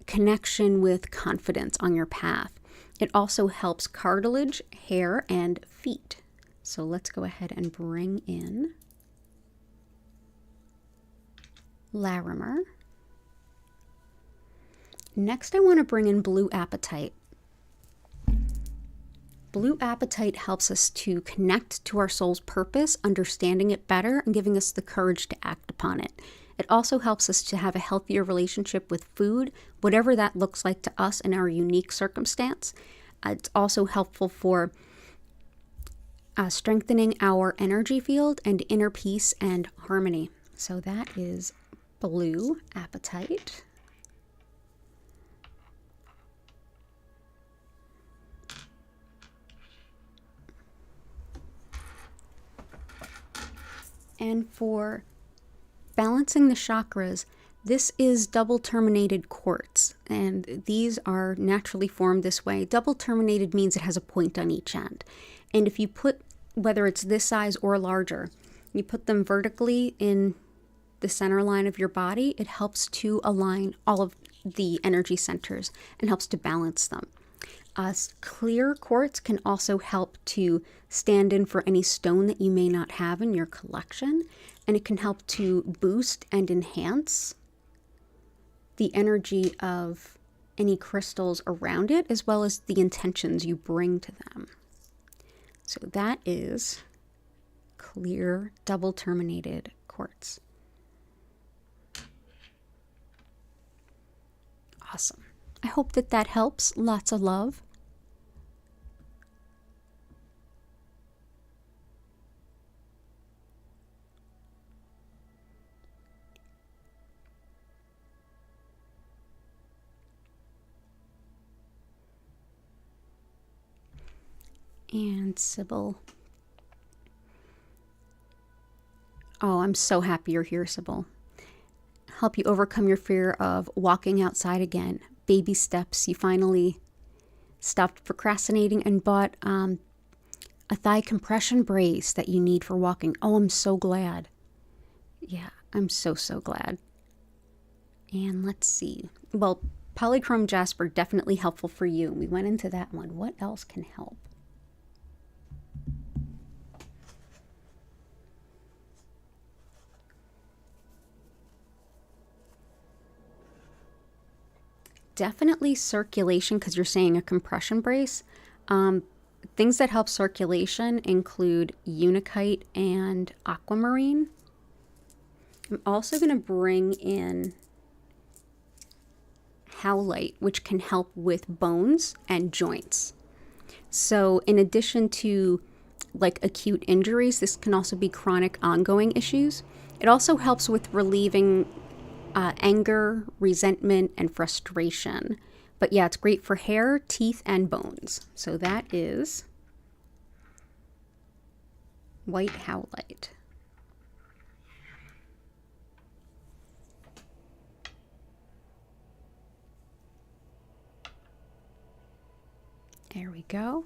connection with confidence on your path. It also helps cartilage, hair, and feet. So let's go ahead and bring in Larimer. Next, I want to bring in blue apatite. Blue apatite helps us to connect to our soul's purpose, understanding it better, and giving us the courage to act upon it. It also helps us to have a healthier relationship with food, whatever that looks like to us in our unique circumstance. It's also helpful for strengthening our energy field and inner peace and harmony. So that is blue apatite. And for balancing the chakras, this is double terminated quartz, and these are naturally formed this way. Double terminated means it has a point on each end. And if you put, whether it's this size or larger, you put them vertically in the center line of your body, it helps to align all of the energy centers and helps to balance them. Clear quartz can also help to stand in for any stone that you may not have in your collection, and it can help to boost and enhance the energy of any crystals around it, as well as the intentions you bring to them. So that is clear double terminated quartz. Awesome. I hope that that helps. Lots of love. And Sybil. Oh, I'm so happy you're here, Sybil. Help you overcome your fear of walking outside again. Baby steps. You finally stopped procrastinating and bought a thigh compression brace that you need for walking. Oh, I'm so glad. Yeah, I'm so glad. And let's see. Well, polychrome jasper, definitely helpful for you. We went into that one. What else can help? Definitely circulation, because you're saying a compression brace. Things that help circulation include unakite and aquamarine. I'm also going to bring in howlite, which can help with bones and joints. So in addition to like acute injuries, this can also be chronic ongoing issues. It also helps with relieving anger, resentment, and frustration. But yeah, it's great for hair, teeth, and bones. So that is white howlite. There we go.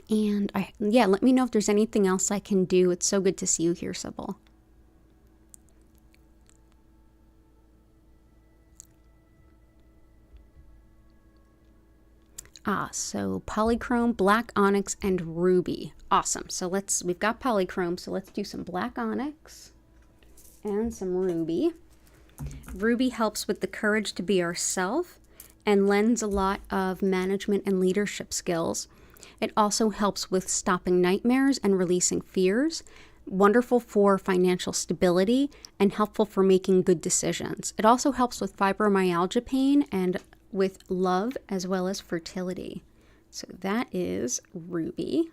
And let me know if there's anything else I can do. It's so good to see you here, Sybil. So polychrome, black onyx, and ruby. Awesome. So we've got polychrome, so let's do some black onyx and some ruby. Ruby helps with the courage to be ourselves and lends a lot of management and leadership skills. It also helps with stopping nightmares and releasing fears. Wonderful for financial stability and helpful for making good decisions. It also helps with fibromyalgia pain and with love as well as fertility. So that is ruby.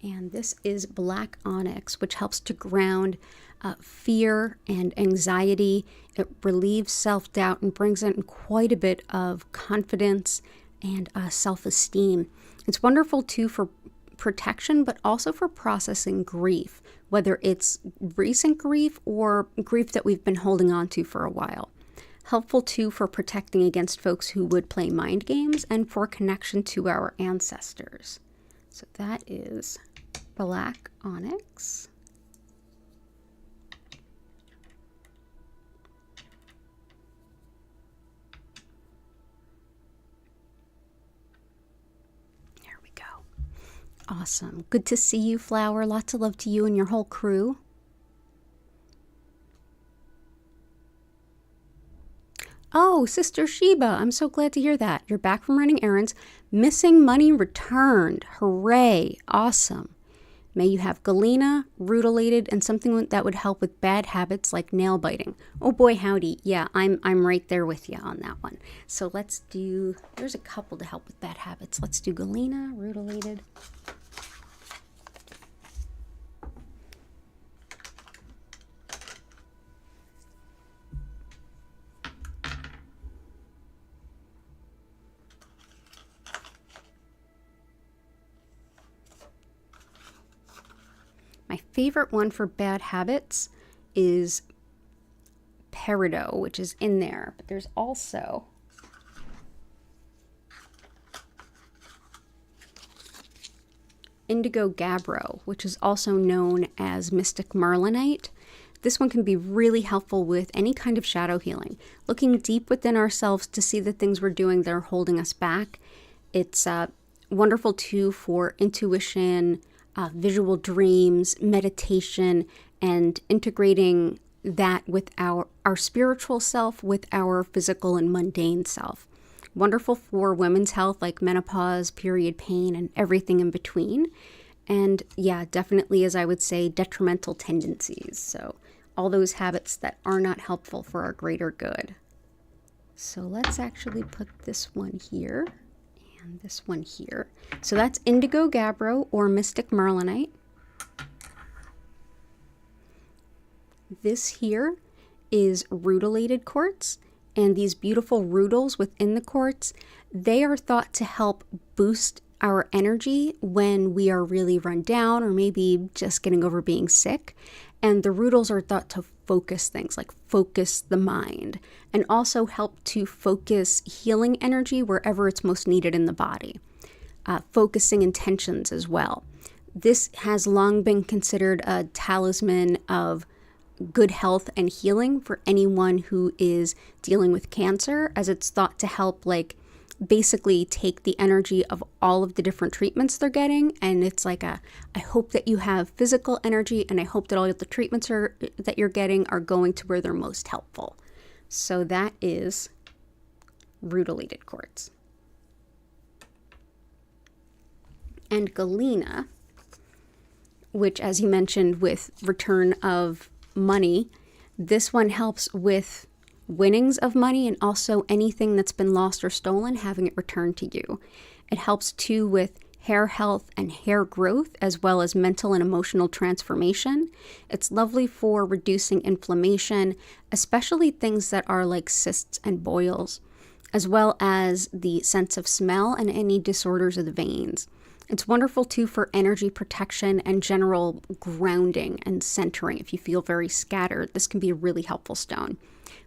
And this is black onyx, which helps to ground fear and anxiety. It relieves self-doubt and brings in quite a bit of confidence and self-esteem. It's wonderful too for protection, but also for processing grief, whether it's recent grief or grief that we've been holding on to for a while. Helpful too for protecting against folks who would play mind games and for connection to our ancestors. So that is black onyx. Awesome. Good to see you, Flower. Lots of love to you and your whole crew. Oh, Sister Sheba, I'm so glad to hear that. You're back from running errands. Missing money returned. Hooray. Awesome. May you have galena, rutilated, and something that would help with bad habits like nail biting. Oh boy, howdy. Yeah, I'm right there with you on that one. So let's do, there's a couple to help with bad habits. Let's do galena, rutilated. My favorite one for bad habits is peridot, which is in there, but there's also indigo gabbro, which is also known as mystic marlinite. This one can be really helpful with any kind of shadow healing, looking deep within ourselves to see the things we're doing that are holding us back. It's wonderful too for intuition, visual dreams, meditation, and integrating that with our spiritual self with our physical and mundane self. Wonderful for women's health like menopause, period pain, and everything in between. And yeah, definitely, as I would say, detrimental tendencies. So all those habits that are not helpful for our greater good. So let's actually put this one here. And this one here. So that's indigo gabbro or mystic marlinite. This here is rutilated quartz, and these beautiful rutils within the quartz, they are thought to help boost our energy when we are really run down or maybe just getting over being sick. And the rutils are thought to focus things, like focus the mind, and also help to focus healing energy wherever it's most needed in the body, focusing intentions as well. This has long been considered a talisman of good health and healing for anyone who is dealing with cancer, as it's thought to help basically take the energy of all of the different treatments they're getting. And it's like I hope that you have physical energy, and I hope that all of the treatments that you're getting are going to where they're most helpful. So that is rutilated quartz. And galena, which, as you mentioned, with return of money, this one helps with winnings of money and also anything that's been lost or stolen, having it returned to you. It helps too with hair health and hair growth, as well as mental and emotional transformation. It's lovely for reducing inflammation, especially things that are like cysts and boils, as well as the sense of smell and any disorders of the veins. It's wonderful too for energy protection and general grounding and centering. If you feel very scattered, this can be a really helpful stone.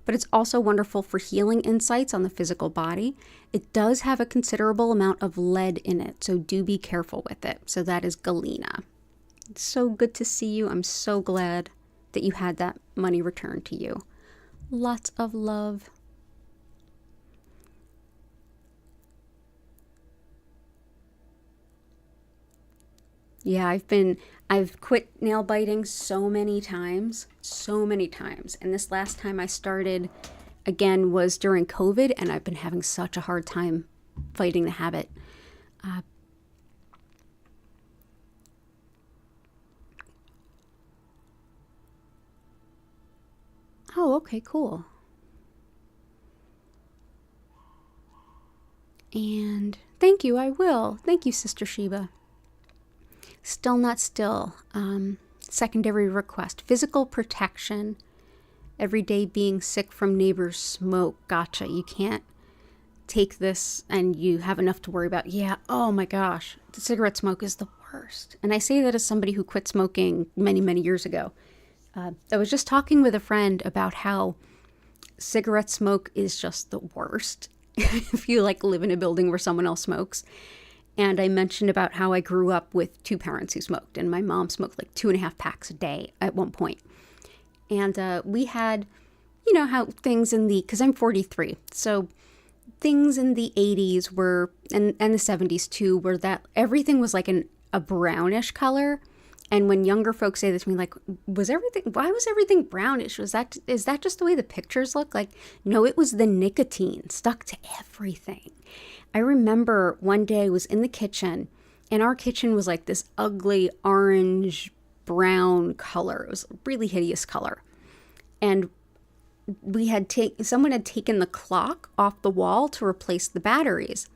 But it's also wonderful for healing insights on the physical body. It does have a considerable amount of lead in it, so do be careful with it. So that is galena. It's so good to see you. I'm so glad that you had that money returned to you. Lots of love. Yeah, I've quit nail biting so many times. And this last time I started again was during COVID, and I've been having such a hard time fighting the habit. Oh, okay, cool. And thank you, I will. Thank you, Sister Sheba. Still not still. Secondary request. Physical protection. Every day being sick from neighbors' smoke. Gotcha. You can't take this and you have enough to worry about. Yeah, oh my gosh. The cigarette smoke is the worst. And I say that as somebody who quit smoking many, many years ago. I was just talking with a friend about how cigarette smoke is just the worst. If you live in a building where someone else smokes. And I mentioned about how I grew up with two parents who smoked, and my mom smoked 2.5 packs a day at one point. And we had, how things because I'm 43, so things in the 80s were, and the 70s too, were that everything was like an a brownish color. And when younger folks say this to me, like, why was everything brownish? Is that just the way the pictures look? Like, no, it was the nicotine stuck to everything. I remember one day I was in the kitchen, and our kitchen was like this ugly orange brown color. It was a really hideous color. And someone had taken the clock off the wall to replace the batteries.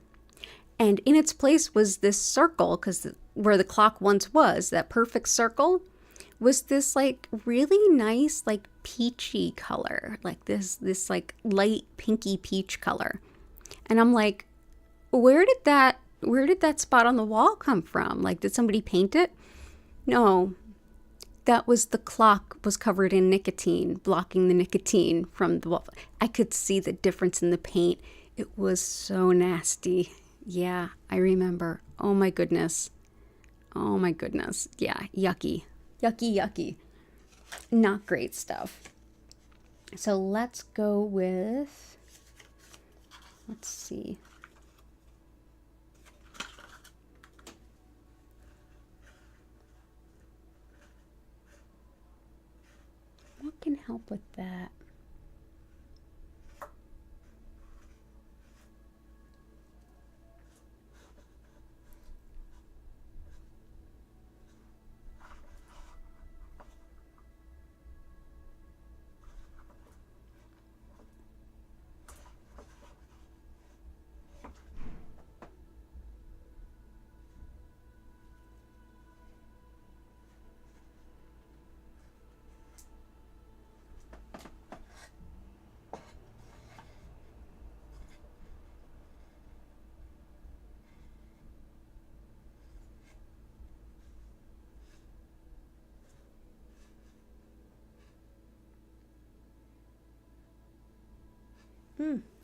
And in its place was this circle, because where the clock once was, that perfect circle, was this like really nice, like peachy color, like this like light pinky peach color. And I'm like, where did that spot on the wall come from? Like, did somebody paint it? No, that was the clock was covered in nicotine, blocking the nicotine from the wall. I could see the difference in the paint. It was so nasty. Yeah, I remember. Oh my goodness. Yeah, yucky. Yucky. Not great stuff. So let's go with, let's see. What can help with that?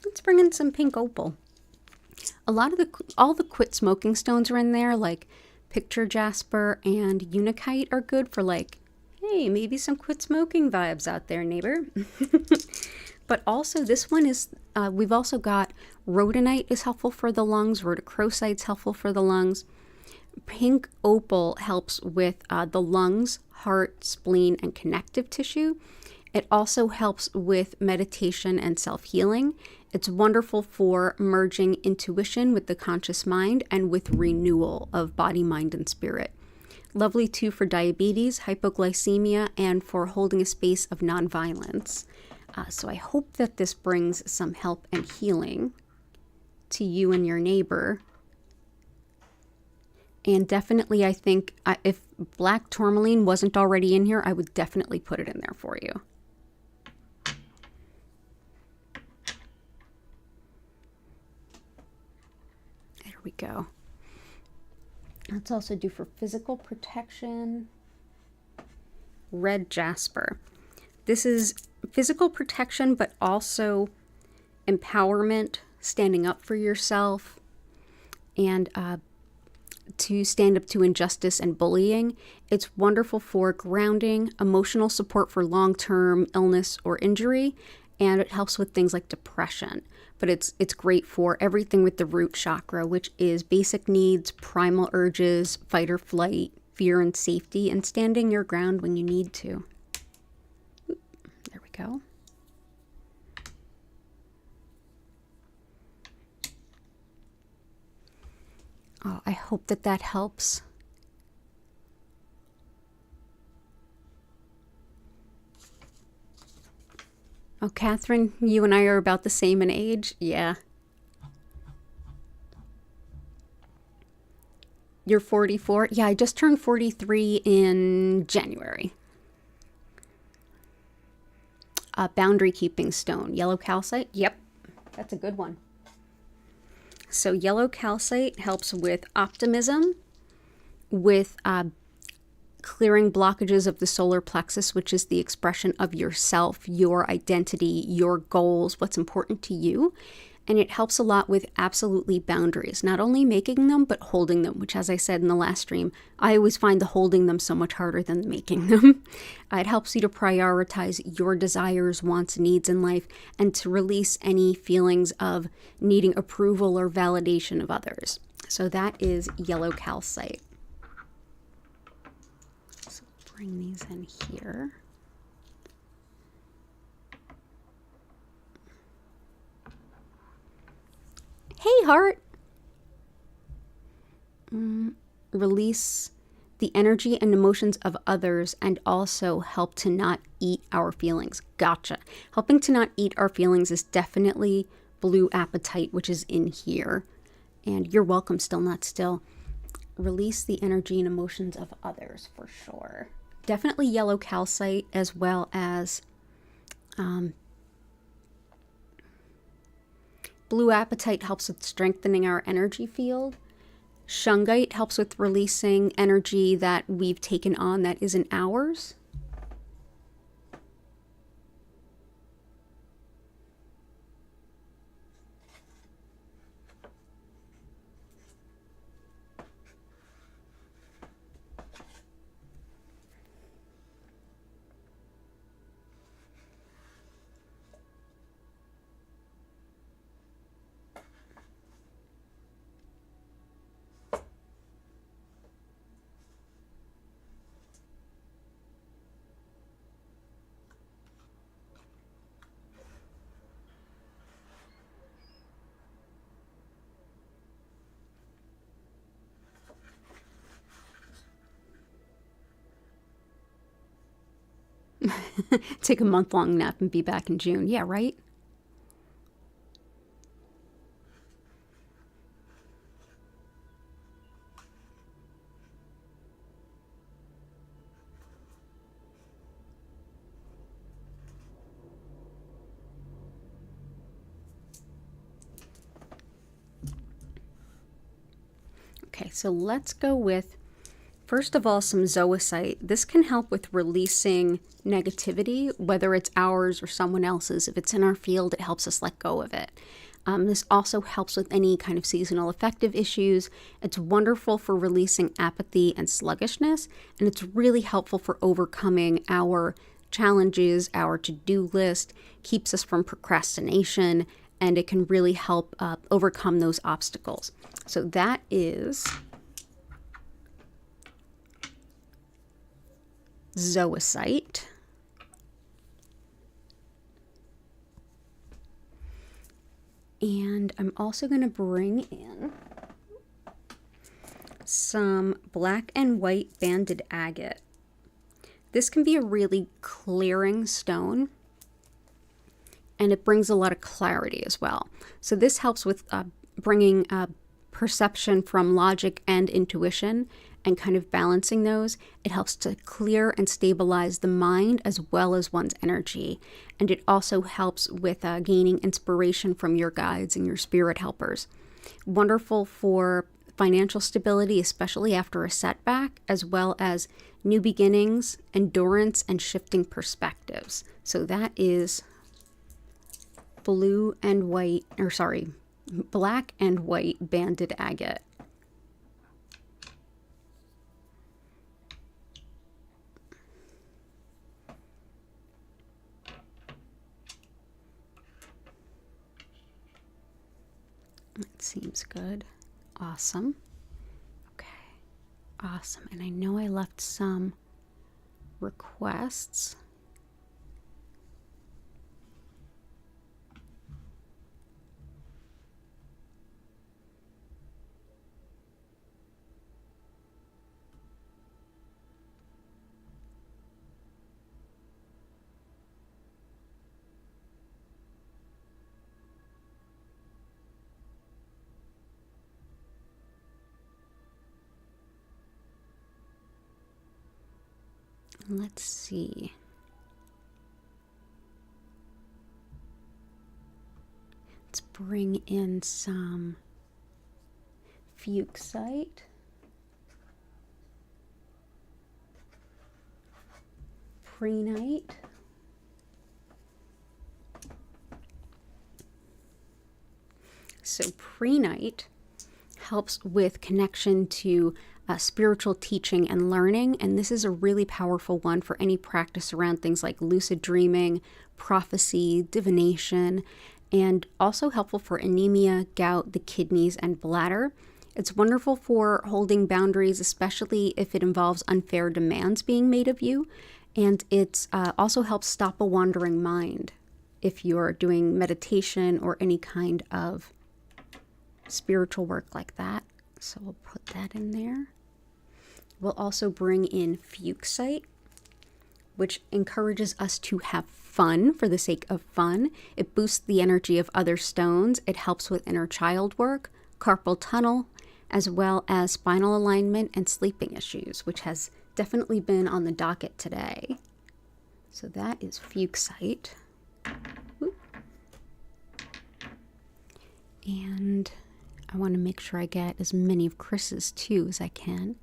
Let's bring in some pink opal. All the quit smoking stones are in there, like picture jasper and unakite are good for like, hey, maybe some quit smoking vibes out there, neighbor. But also this one is, we've also got rhodonite is helpful for the lungs, rhodochrosite's helpful for the lungs. Pink opal helps with the lungs, heart, spleen, and connective tissue. It also helps with meditation and self-healing. It's wonderful for merging intuition with the conscious mind and with renewal of body, mind, and spirit. Lovely too for diabetes, hypoglycemia, and for holding a space of nonviolence. So I hope that this brings some help and healing to you and your neighbor. And definitely, I think if black tourmaline wasn't already in here, I would definitely put it in there for you. There we go. Let's also do for physical protection, red jasper. This is physical protection, but also empowerment, standing up for yourself, and to stand up to injustice and bullying. It's wonderful for grounding, emotional support for long-term illness or injury, and it helps with things like depression. But it's great for everything with the root chakra, which is basic needs, primal urges, fight or flight, fear and safety, and standing your ground when you need to. There we go. Oh, I hope that helps. Oh, Catherine, you and I are about the same in age. Yeah. You're 44? Yeah, I just turned 43 in January. Boundary keeping stone, yellow calcite. Yep, that's a good one. So yellow calcite helps with optimism, with clearing blockages of the solar plexus, which is the expression of yourself, your identity, your goals, what's important to you. And it helps a lot with absolutely boundaries, not only making them, but holding them, which, as I said in the last stream, I always find the holding them so much harder than the making them. It helps you to prioritize your desires, wants, needs in life, and to release any feelings of needing approval or validation of others. So that is yellow calcite. bring these in here. Hey, heart. Release the energy and emotions of others and also help to not eat our feelings. Gotcha. Helping to not eat our feelings is definitely blue apatite, which is in here. And you're welcome, still not still. Release the energy and emotions of others for sure. Definitely yellow calcite, as well as blue apatite helps with strengthening our energy field. Shungite helps with releasing energy that we've taken on that isn't ours. Take a month-long nap and be back in June. Yeah, right? Okay, so let's go with, first of all, some zoisite. This can help with releasing negativity, whether it's ours or someone else's. If it's in our field, it helps us let go of it. This also helps with any kind of seasonal affective issues. It's wonderful for releasing apathy and sluggishness, and it's really helpful for overcoming our challenges, our to-do list, keeps us from procrastination, and it can really help overcome those obstacles. So that is zoisite. And I'm also going to bring in some black and white banded agate. This can be a really clearing stone, and it brings a lot of clarity as well. So this helps with bringing perception from logic and intuition and kind of balancing those. It helps to clear and stabilize the mind as well as one's energy. And it also helps with gaining inspiration from your guides and your spirit helpers. Wonderful for financial stability, especially after a setback, as well as new beginnings, endurance, and shifting perspectives. So that is black and white banded agate. That seems good. Awesome. Okay. Awesome. And I know I left some requests. Let's see. Let's bring in some fuchsite. Prehnite. So prehnite helps with connection to spiritual teaching and learning, and this is a really powerful one for any practice around things like lucid dreaming, prophecy, divination, and also helpful for anemia, gout, the kidneys, and bladder. It's wonderful for holding boundaries, especially if it involves unfair demands being made of you. And it also helps stop a wandering mind if you're doing meditation or any kind of spiritual work like that. So we'll put that in there. We'll also bring in fuchsite, which encourages us to have fun for the sake of fun. It boosts the energy of other stones. It helps with inner child work, carpal tunnel, as well as spinal alignment and sleeping issues, which has definitely been on the docket today. So that is fuchsite. And I want to make sure I get as many of Chris's too as I can.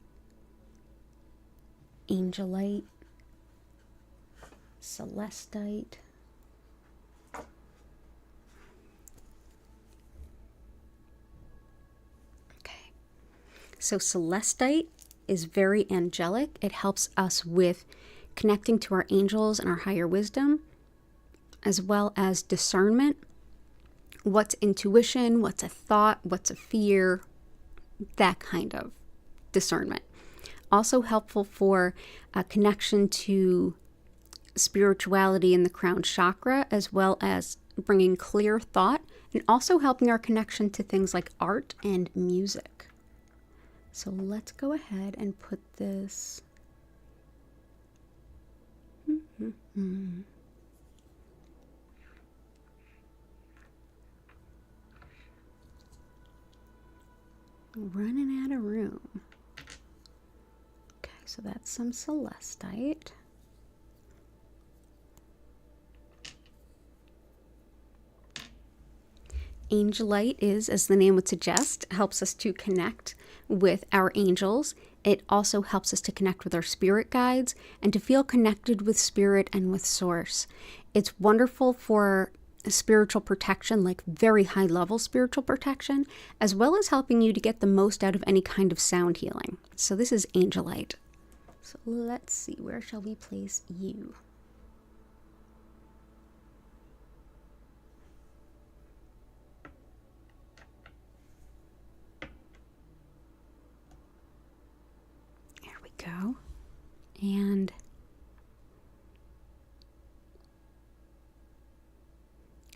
Angelite, celestite, okay. So celestite is very angelic. It helps us with connecting to our angels and our higher wisdom, as well as discernment. What's intuition, what's a thought, what's a fear, that kind of discernment. Also helpful for a connection to spirituality in the crown chakra, as well as bringing clear thought, and also helping our connection to things like art and music. So let's go ahead and put this. Running out of room. Okay, so that's some celestite. Angelite is, as the name would suggest, helps us to connect with our angels. It also helps us to connect with our spirit guides and to feel connected with spirit and with source. It's wonderful for spiritual protection, like very high level spiritual protection, as well as helping you to get the most out of any kind of sound healing. So this is Angelite. So let's see, where shall we place you? There we go. And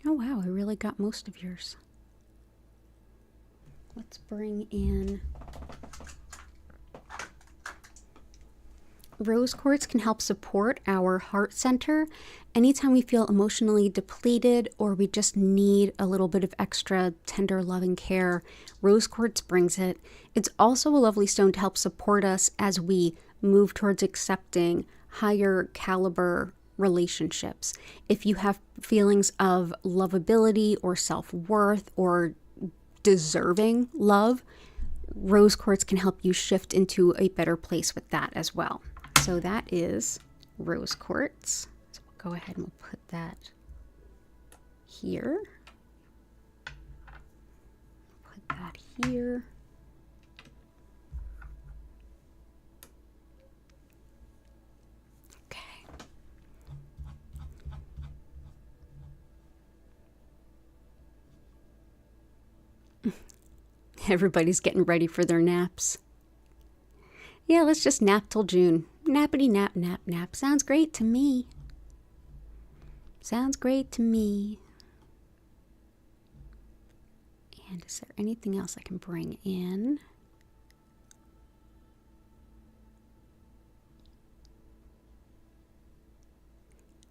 oh wow, I really got most of yours. Let's bring in rose quartz. Can help support our heart center. Anytime we feel emotionally depleted or we just need a little bit of extra tender loving care, rose quartz brings it. It's also a lovely stone to help support us as we move towards accepting higher caliber relationships. If you have feelings of lovability or self-worth or deserving love, rose quartz can help you shift into a better place with that as well. So that is rose quartz. So we'll go ahead and we'll put that here. Put that here. Everybody's getting ready for their naps. Yeah, let's just nap till June. Nappity nap, nap, nap. Sounds great to me. Sounds great to me. And is there anything else I can bring in?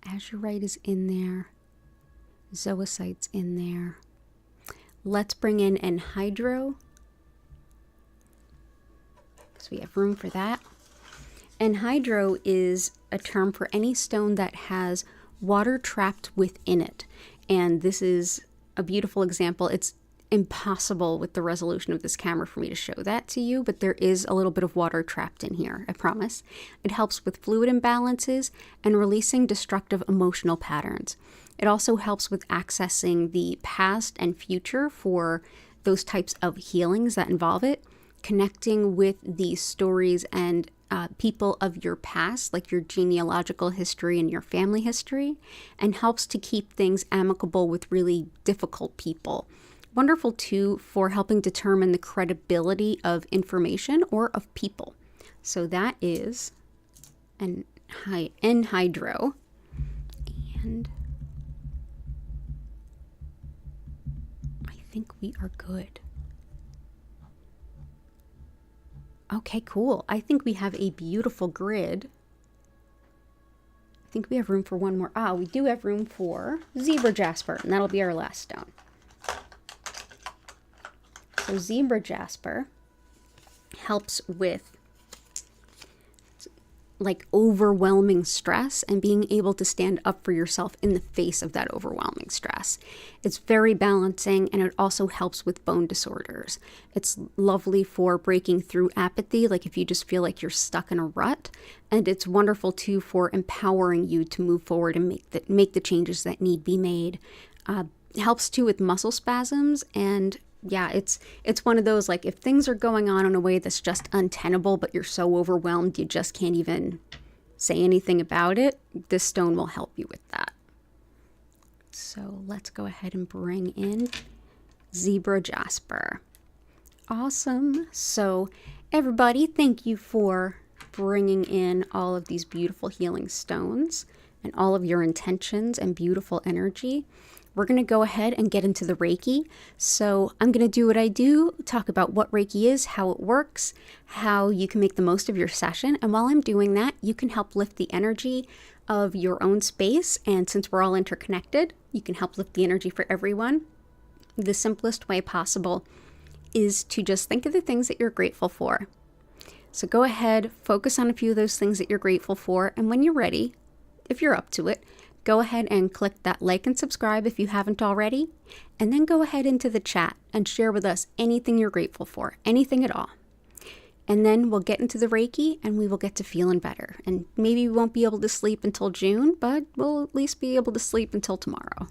Azurite is in there. Zoisite's in there. Let's bring in anhydro, because we have room for that. Anhydro is a term for any stone that has water trapped within it. And this is a beautiful example. It's impossible with the resolution of this camera for me to show that to you, but there is a little bit of water trapped in here, I promise. It helps with fluid imbalances and releasing destructive emotional patterns. It also helps with accessing the past and future for those types of healings that involve it, connecting with the stories and people of your past, like your genealogical history and your family history, and helps to keep things amicable with really difficult people. wonderful too for helping determine the credibility of information or of people. So that is an anhydro, and I think we are good. Okay, cool. I think we have a beautiful grid. I think we have room for one more. We do have room for zebra jasper, and that'll be our last stone. So zebra jasper helps with like overwhelming stress and being able to stand up for yourself in the face of that overwhelming stress. It's very balancing, and it also helps with bone disorders. It's lovely for breaking through apathy, like if you just feel like you're stuck in a rut, and it's wonderful too for empowering you to move forward and make the changes that need be made. Helps too with muscle spasms, and yeah, it's one of those, like, if things are going on in a way that's just untenable, but you're so overwhelmed you just can't even say anything about it, this stone will help you with that. So let's go ahead and bring in zebra jasper. Awesome. So everybody, thank you for bringing in all of these beautiful healing stones and all of your intentions and beautiful energy. We're going to go ahead and get into the Reiki. So I'm going to do what I do, talk about what Reiki is, how it works, how you can make the most of your session. And while I'm doing that, you can help lift the energy of your own space. And since we're all interconnected, you can help lift the energy for everyone. The simplest way possible is to just think of the things that you're grateful for. So go ahead, focus on a few of those things that you're grateful for. And when you're ready, if you're up to it, go ahead and click that like and subscribe if you haven't already, and then go ahead into the chat and share with us anything you're grateful for, anything at all. And then we'll get into the Reiki and we will get to feeling better. And maybe we won't be able to sleep until June, but we'll at least be able to sleep until tomorrow.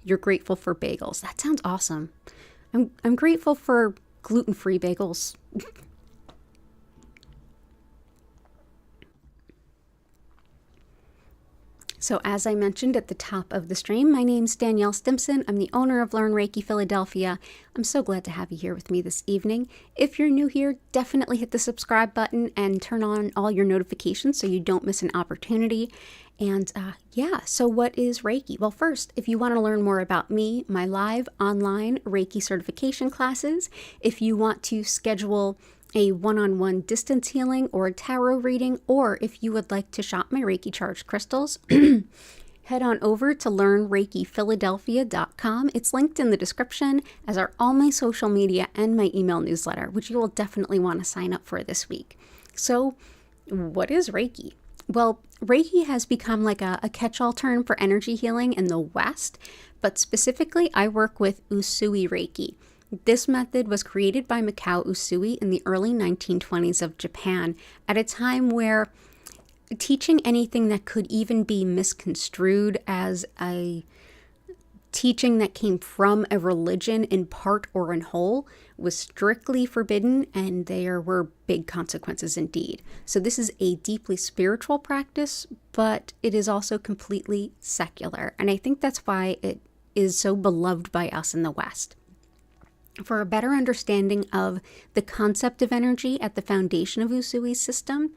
You're grateful for bagels. That sounds awesome. I'm grateful for gluten-free bagels. So as I mentioned at the top of the stream, my name's Danielle Stimpson. I'm the owner of Learn Reiki Philadelphia. I'm so glad to have you here with me this evening. If you're new here, definitely hit the subscribe button and turn on all your notifications so you don't miss an opportunity. And so what is Reiki? Well, first, if you want to learn more about me, my live online Reiki certification classes, if you want to schedule a one-on-one distance healing or a tarot reading, or if you would like to shop my Reiki charged crystals, head on over to learnreikiphiladelphia.com. It's linked in the description, as are all my social media and my email newsletter, which you will definitely want to sign up for this week. So what is Reiki? Well, Reiki has become like a catch-all term for energy healing in the West, but specifically I work with Usui Reiki. This method was created by Mikao Usui in the early 1920s of Japan, at a time where teaching anything that could even be misconstrued as a teaching that came from a religion in part or in whole was strictly forbidden, and there were big consequences indeed. So this is a deeply spiritual practice, but it is also completely secular, and I think that's why it is so beloved by us in the West. For a better understanding of the concept of energy at the foundation of Usui's system,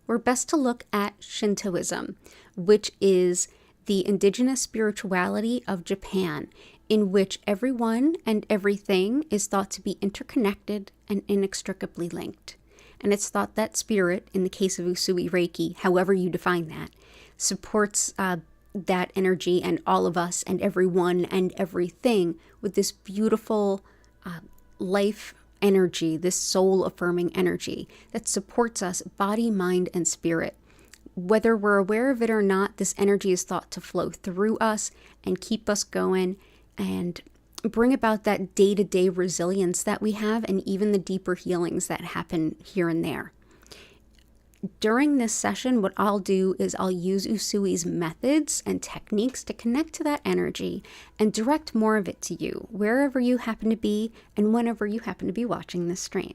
we're best to look at Shintoism, which is the indigenous spirituality of Japan, in which everyone and everything is thought to be interconnected and inextricably linked. And it's thought that spirit, in the case of Usui Reiki, however you define that, supports that energy and all of us and everyone and everything with this beautiful life energy, this soul-affirming energy that supports us body, mind, and spirit. Whether we're aware of it or not, this energy is thought to flow through us and keep us going and bring about that day-to-day resilience that we have, and even the deeper healings that happen here and there. During this session, what I'll do is I'll use Usui's methods and techniques to connect to that energy and direct more of it to you, wherever you happen to be and whenever you happen to be watching this stream.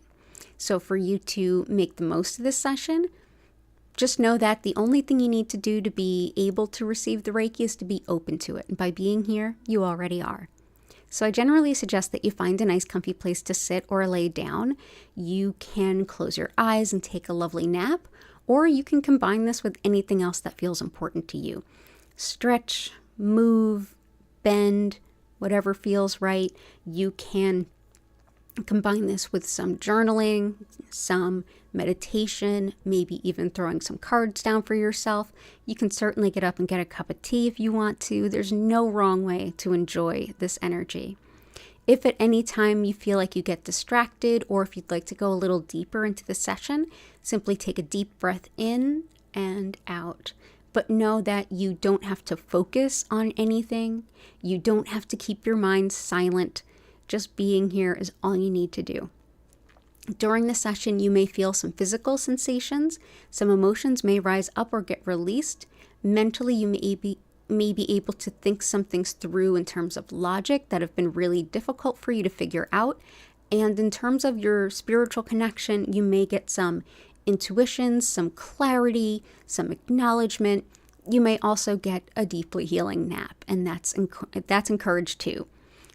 So for you to make the most of this session, just know that the only thing you need to do to be able to receive the Reiki is to be open to it. And by being here, you already are. So I generally suggest that you find a nice comfy place to sit or lay down. You can close your eyes and take a lovely nap, or you can combine this with anything else that feels important to you. Stretch, move, bend, whatever feels right. You can combine this with some journaling, some meditation, maybe even throwing some cards down for yourself. You can certainly get up and get a cup of tea if you want to. There's no wrong way to enjoy this energy. If at any time you feel like you get distracted, or if you'd like to go a little deeper into the session, simply take a deep breath in and out. But know that you don't have to focus on anything. You don't have to keep your mind silent. Just being here is all you need to do. During the session, you may feel some physical sensations. Some emotions may rise up or get released. Mentally, you may be able to think some things through in terms of logic that have been really difficult for you to figure out. And in terms of your spiritual connection, you may get some intuitions, some clarity, some acknowledgement. You may also get a deeply healing nap, and that's encouraged too.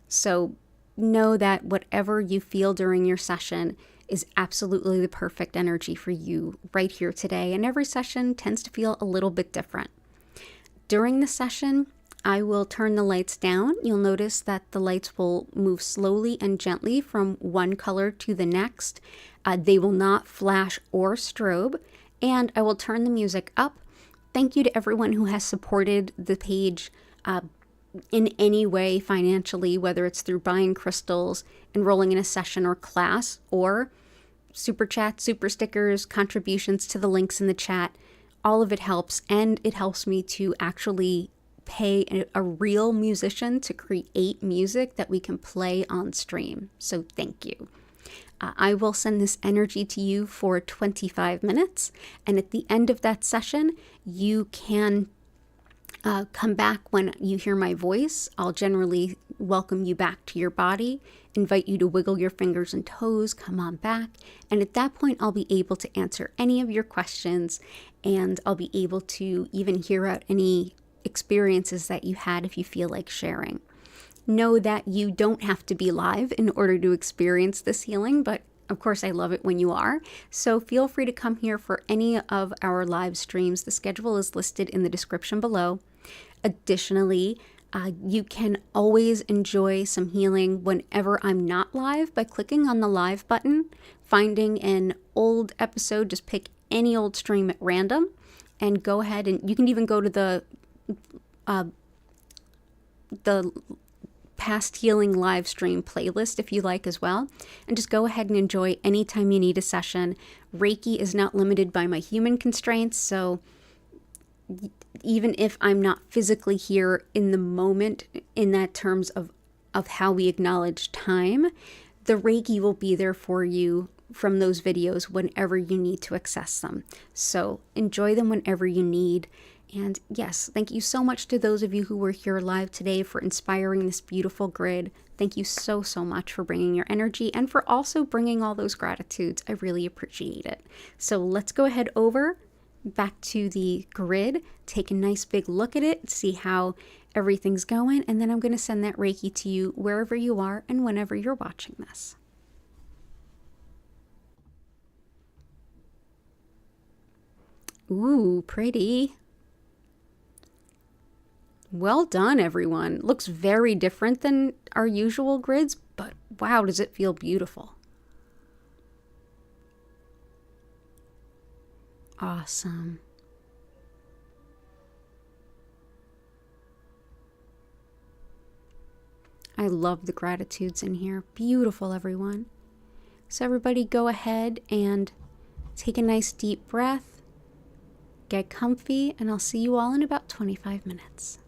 So know that whatever you feel during your session is absolutely the perfect energy for you right here today. And every session tends to feel a little bit different. During the session, I will turn the lights down. You'll notice that the lights will move slowly and gently from one color to the next. They will not flash or strobe. And I will turn the music up. Thank you to everyone who has supported the page in any way financially, whether it's through buying crystals, enrolling in a session or class, or super chats, super stickers, contributions to the links in the chat. All of it helps, and it helps me to actually pay a real musician to create music that we can play on stream. So thank you. I will send this energy to you for 25 minutes, and at the end of that session, you can come back when you hear my voice. I'll generally welcome you back to your body, invite you to wiggle your fingers and toes, come on back. And at that point, I'll be able to answer any of your questions, and I'll be able to even hear out any experiences that you had if you feel like sharing. Know that you don't have to be live in order to experience this healing, but of course, I love it when you are. So feel free to come here for any of our live streams. The schedule is listed in the description below. Additionally, you can always enjoy some healing whenever I'm not live by clicking on the live button, finding an old episode, just pick any old stream at random, and go ahead, and you can even go to the past healing live stream playlist if you like as well, and just go ahead and enjoy anytime you need a session. Reiki is not limited by my human constraints, so even if I'm not physically here in the moment in that terms of how we acknowledge time, the Reiki will be there for you from those videos whenever you need to access them. So enjoy them whenever you need. And yes, thank you so much to those of you who were here live today for inspiring this beautiful grid. Thank you so, so much for bringing your energy and for also bringing all those gratitudes. I really appreciate it. So let's go ahead over back to the grid, take a nice big look at it, see how everything's going, and then I'm going to send that Reiki to you wherever you are and whenever you're watching this. Ooh, pretty. Well done, everyone. Looks very different than our usual grids, but wow, does it feel beautiful. Awesome. I love the gratitudes in here. Beautiful, everyone. So everybody go ahead and take a nice deep breath, get comfy, and I'll see you all in about 25 minutes.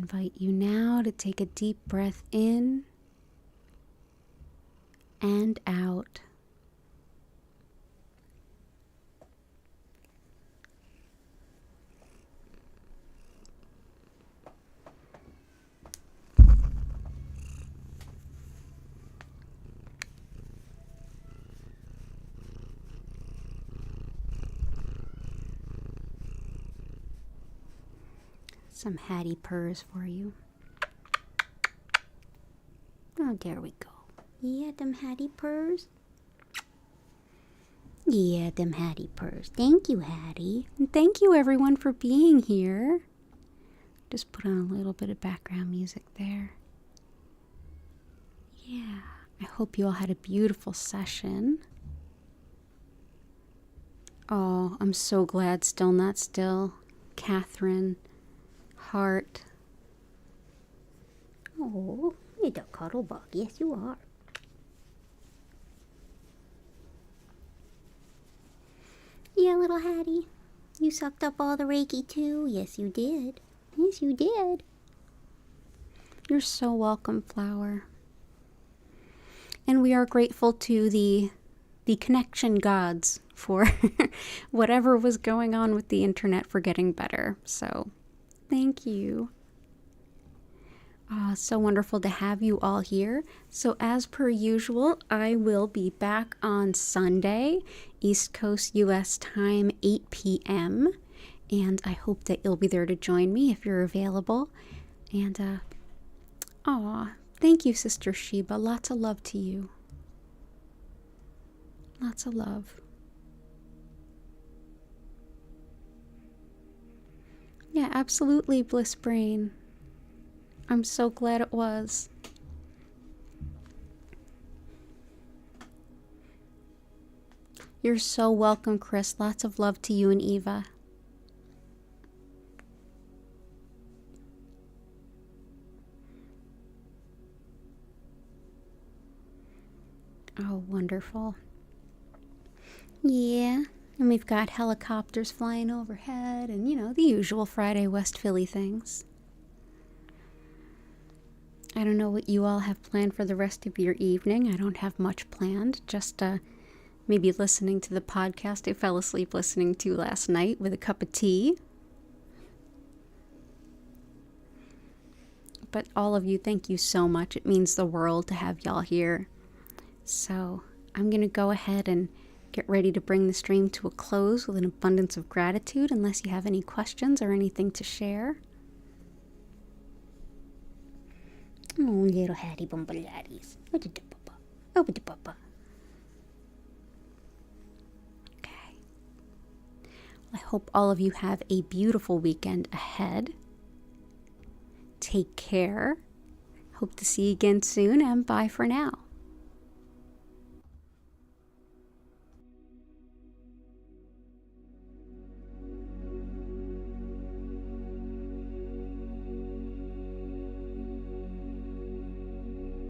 invite you now to take a deep breath in and out. Some Hattie purrs for you. Oh, there we go. Yeah, them Hattie purrs. Yeah, them Hattie purrs. Thank you, Hattie. And thank you, everyone, for being here. Just put on a little bit of background music there. Yeah, I hope you all had a beautiful session. Oh, I'm so glad Still Not Still, Catherine, Heart. Oh, you're the cuddle bug. Yes, you are. Yeah, little Hattie. You sucked up all the Reiki too. Yes, you did. Yes, you did. You're so welcome, Flower. And we are grateful to the connection gods for whatever was going on with the internet for getting better. So, thank you. So wonderful to have you all here. So as per usual, I will be back on Sunday, East Coast US time, 8 p.m. And I hope that you'll be there to join me if you're available. And, thank you, Sister Sheba. Lots of love to you. Lots of love. Yeah, absolutely, Bliss Brain. I'm so glad it was. You're so welcome, Chris. Lots of love to you and Eva. Oh, wonderful. Yeah, and we've got helicopters flying overhead and, the usual Friday West Philly things. I don't know what you all have planned for the rest of your evening. I don't have much planned. Just maybe listening to the podcast I fell asleep listening to last night with a cup of tea. But all of you, thank you so much. It means the world to have y'all here. So I'm going to go ahead and get ready to bring the stream to a close with an abundance of gratitude, unless you have any questions or anything to share. Oh, little Hattie Bumbaladdies. Over to Papa. Okay. I hope all of you have a beautiful weekend ahead. Take care. Hope to see you again soon, and bye for now.